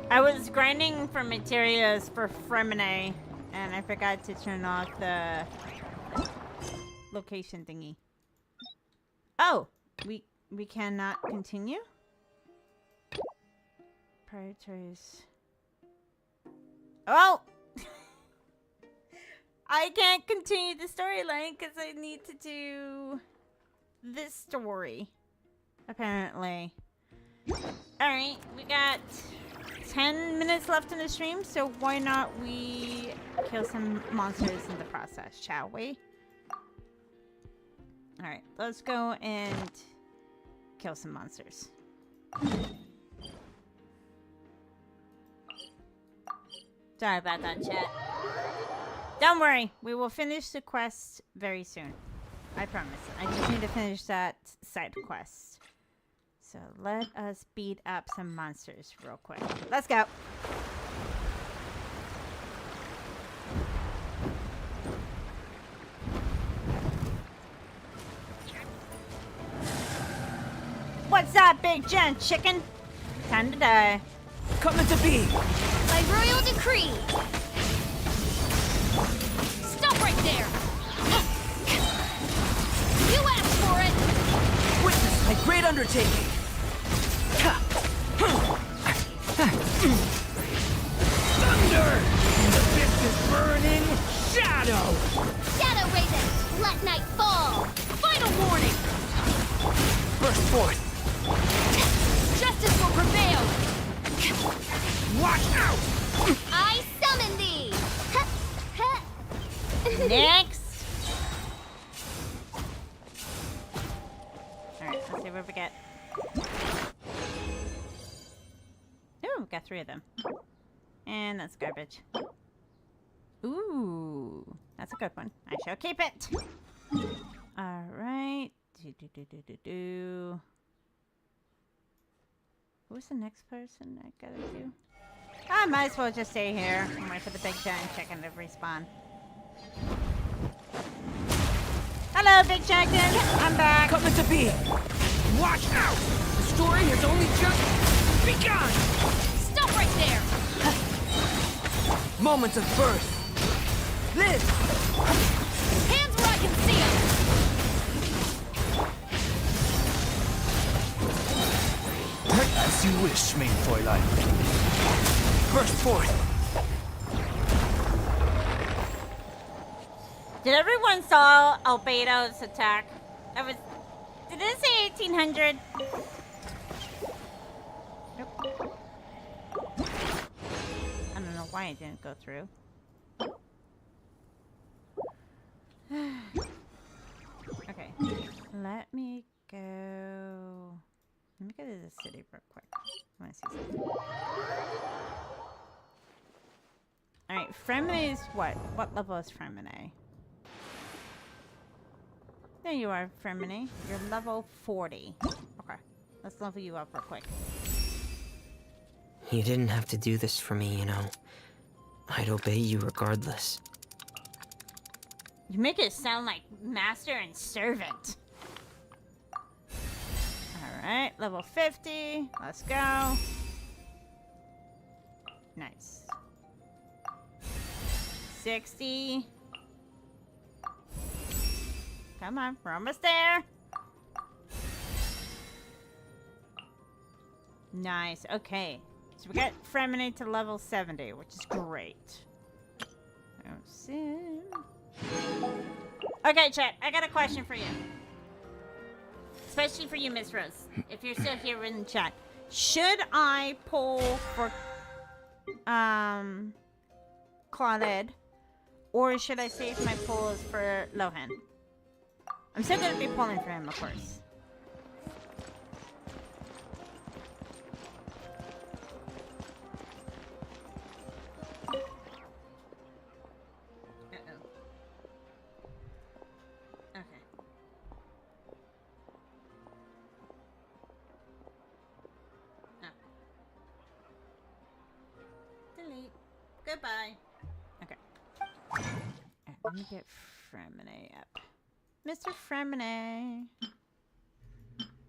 I was grinding for materials for Fremine, and I forgot to turn off the location thingy. Oh! We cannot continue? Priorities. Oh! I can't continue the storyline because I need to do this story. Apparently. Alright, we got 10 minutes left in the stream, so why not we kill some monsters in the process, shall we? Alright, let's go and kill some monsters. Sorry about that, chat. Don't worry, we will finish the quest very soon. I promise. I just need to finish that side quest. So let us beat up some monsters real quick. Let's go. What's up, Big Giant Chicken? Time to die. Coming to be. By royal decree. Stop right there. You asked for it. Witness my great undertaking. Thunder! The fist is burning. Shadow! Shadow Raven, let night fall. Final warning. Burst forth. Justice will prevail. Watch out! I summon thee. Next. Alright, let's see what we get. Ooh, got 3 of them. And that's garbage. Ooh, that's a good one. I shall keep it. Alright. Who's the next person I gotta do? I might as well just stay here and wait for the big giant chicken to respawn. Hello, Big Chicken. I'm back. Coming to be. Watch out! The story has only just begun. Stop right there. Moments of birth. Live. Hands where I can see them. As you wish, main Fräulein. Burst forth. Did everyone saw Albedo's attack? Did it say 1800? Nope. I don't know why it didn't go through. Okay. Let me go to the city real quick. I want to see something. Alright, Fremine is what? What level is Fremine? There you are, Fremine. You're level 40. Okay. Let's level you up real quick. You didn't have to do this for me, you know. I'd obey you regardless. You make it sound like master and servant. Alright, level 50. Let's go. Nice. 60. Come on, we're almost there. Nice, okay. So we got Fremine to level 70, which is great. Okay, chat, I got a question for you. Especially for you, Miss Rose, if you're still here in chat. Should I pull for Claudette, or should I save my pulls for Lohan? I'm still gonna be pulling for him, of course. Goodbye. Okay. Alright, let me get Fremine up. Mr. Fremine.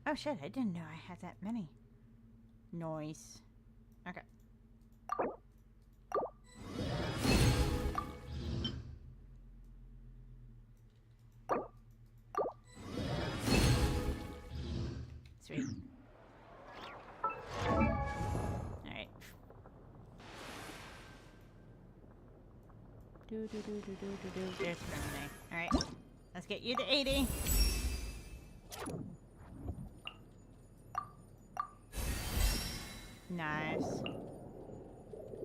Oh shit, I didn't know I had that many. Noise. Okay. Sweet. Alright. There's Fremine. Alright. Let's get you to 80. Nice.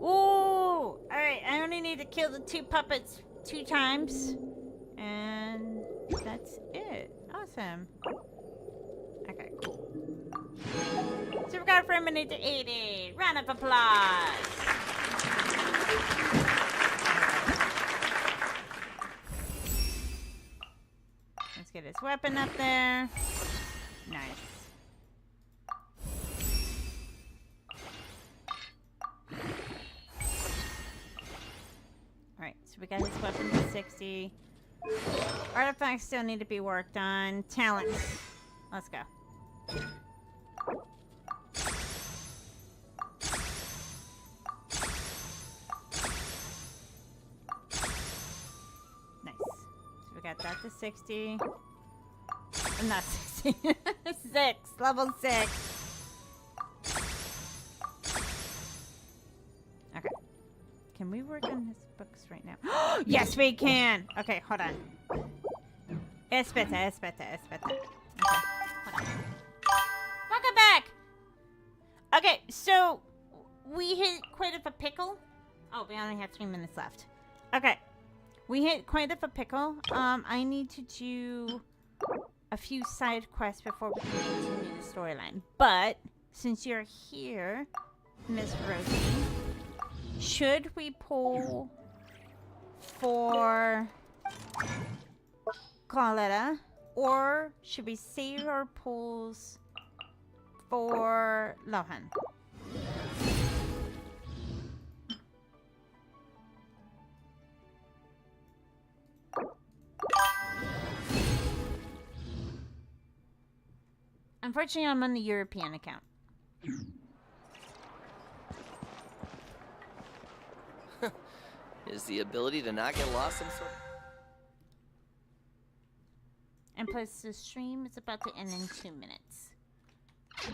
Ooh! Alright, I only need to kill the 2 puppets 2 times. And that's it. Awesome. Okay, cool. So we got Fremine to 80. Round of applause. Let's get his weapon up there. Nice. Alright, so we got his weapon to 60. Artifacts still need to be worked on. Talents. Let's go. Nice. So we got that to 60. Not 60. 6. Level 6. Okay. Can we work on his books right now? Yes, we can! Okay, hold on. Es better. Okay, hold on. Welcome back! Okay, so we hit quite of a pickle. Oh, we only have 3 minutes left. Okay. We hit quite of a pickle. I need to do a few side quests before we can continue the storyline. But since you're here, Miss Rosie, should we pull for Coletta, or should we save our pulls for Lohan? Unfortunately, I'm on the European account. Is the ability to not get lost some sort? And plus, the stream is about to end in 2 minutes. You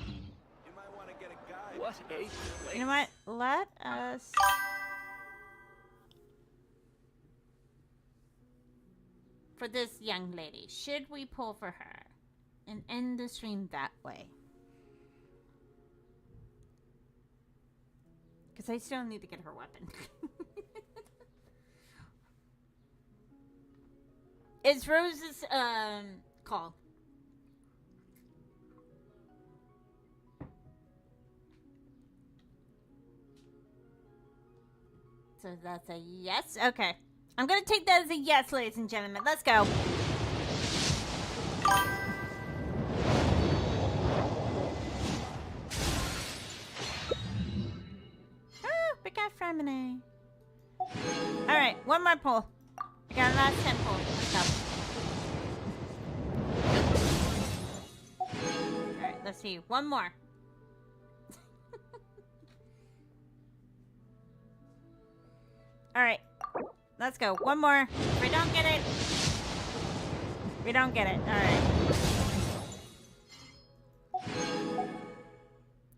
might want to get a guide. What a You know what? Let us... For this young lady, should we pull for her and end the stream that way? Because I still need to get her weapon. It's Rose's call. So that's a yes? Okay. I'm gonna take that as a yes, ladies and gentlemen. Let's go. Oh, we got Fremine. Alright, one more pull. We got a last 10 pulls. Let's go. Alright, let's see. One more. Alright. Let's go. One more. If we don't get it, we don't get it. Alright.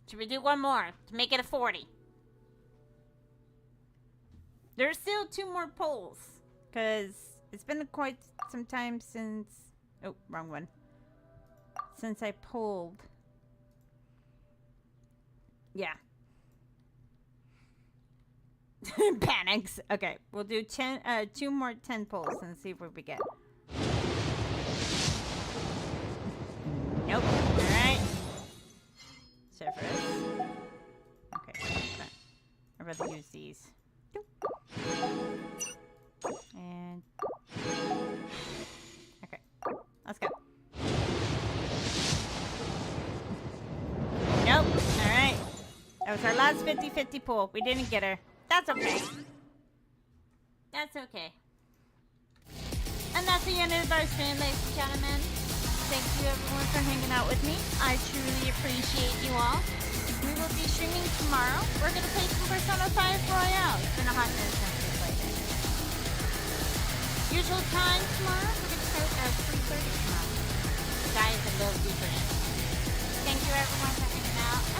Should we do one more to make it a 40? There's still 2 more pulls. Because it's been quite some time since... Oh, wrong one. Since I pulled. Yeah. Panics. Okay, we'll do 2 more 10 pulls and see what we get. Nope. Alright. Cerberus. Okay. I'd rather use these. And... Okay. Let's go. Nope. Alright. That was our last 50-50 pull. We didn't get her. That's okay. That's okay. And that's the end of our stream, ladies and gentlemen. Thank you everyone for hanging out with me. I truly appreciate you all. We will be streaming tomorrow. We're gonna play some Persona 5 Royale. It's been a hot minute since we played it. Usual time tomorrow, we're gonna start at 3:30 tomorrow. Dive a little deeper in. Thank you everyone for hanging out.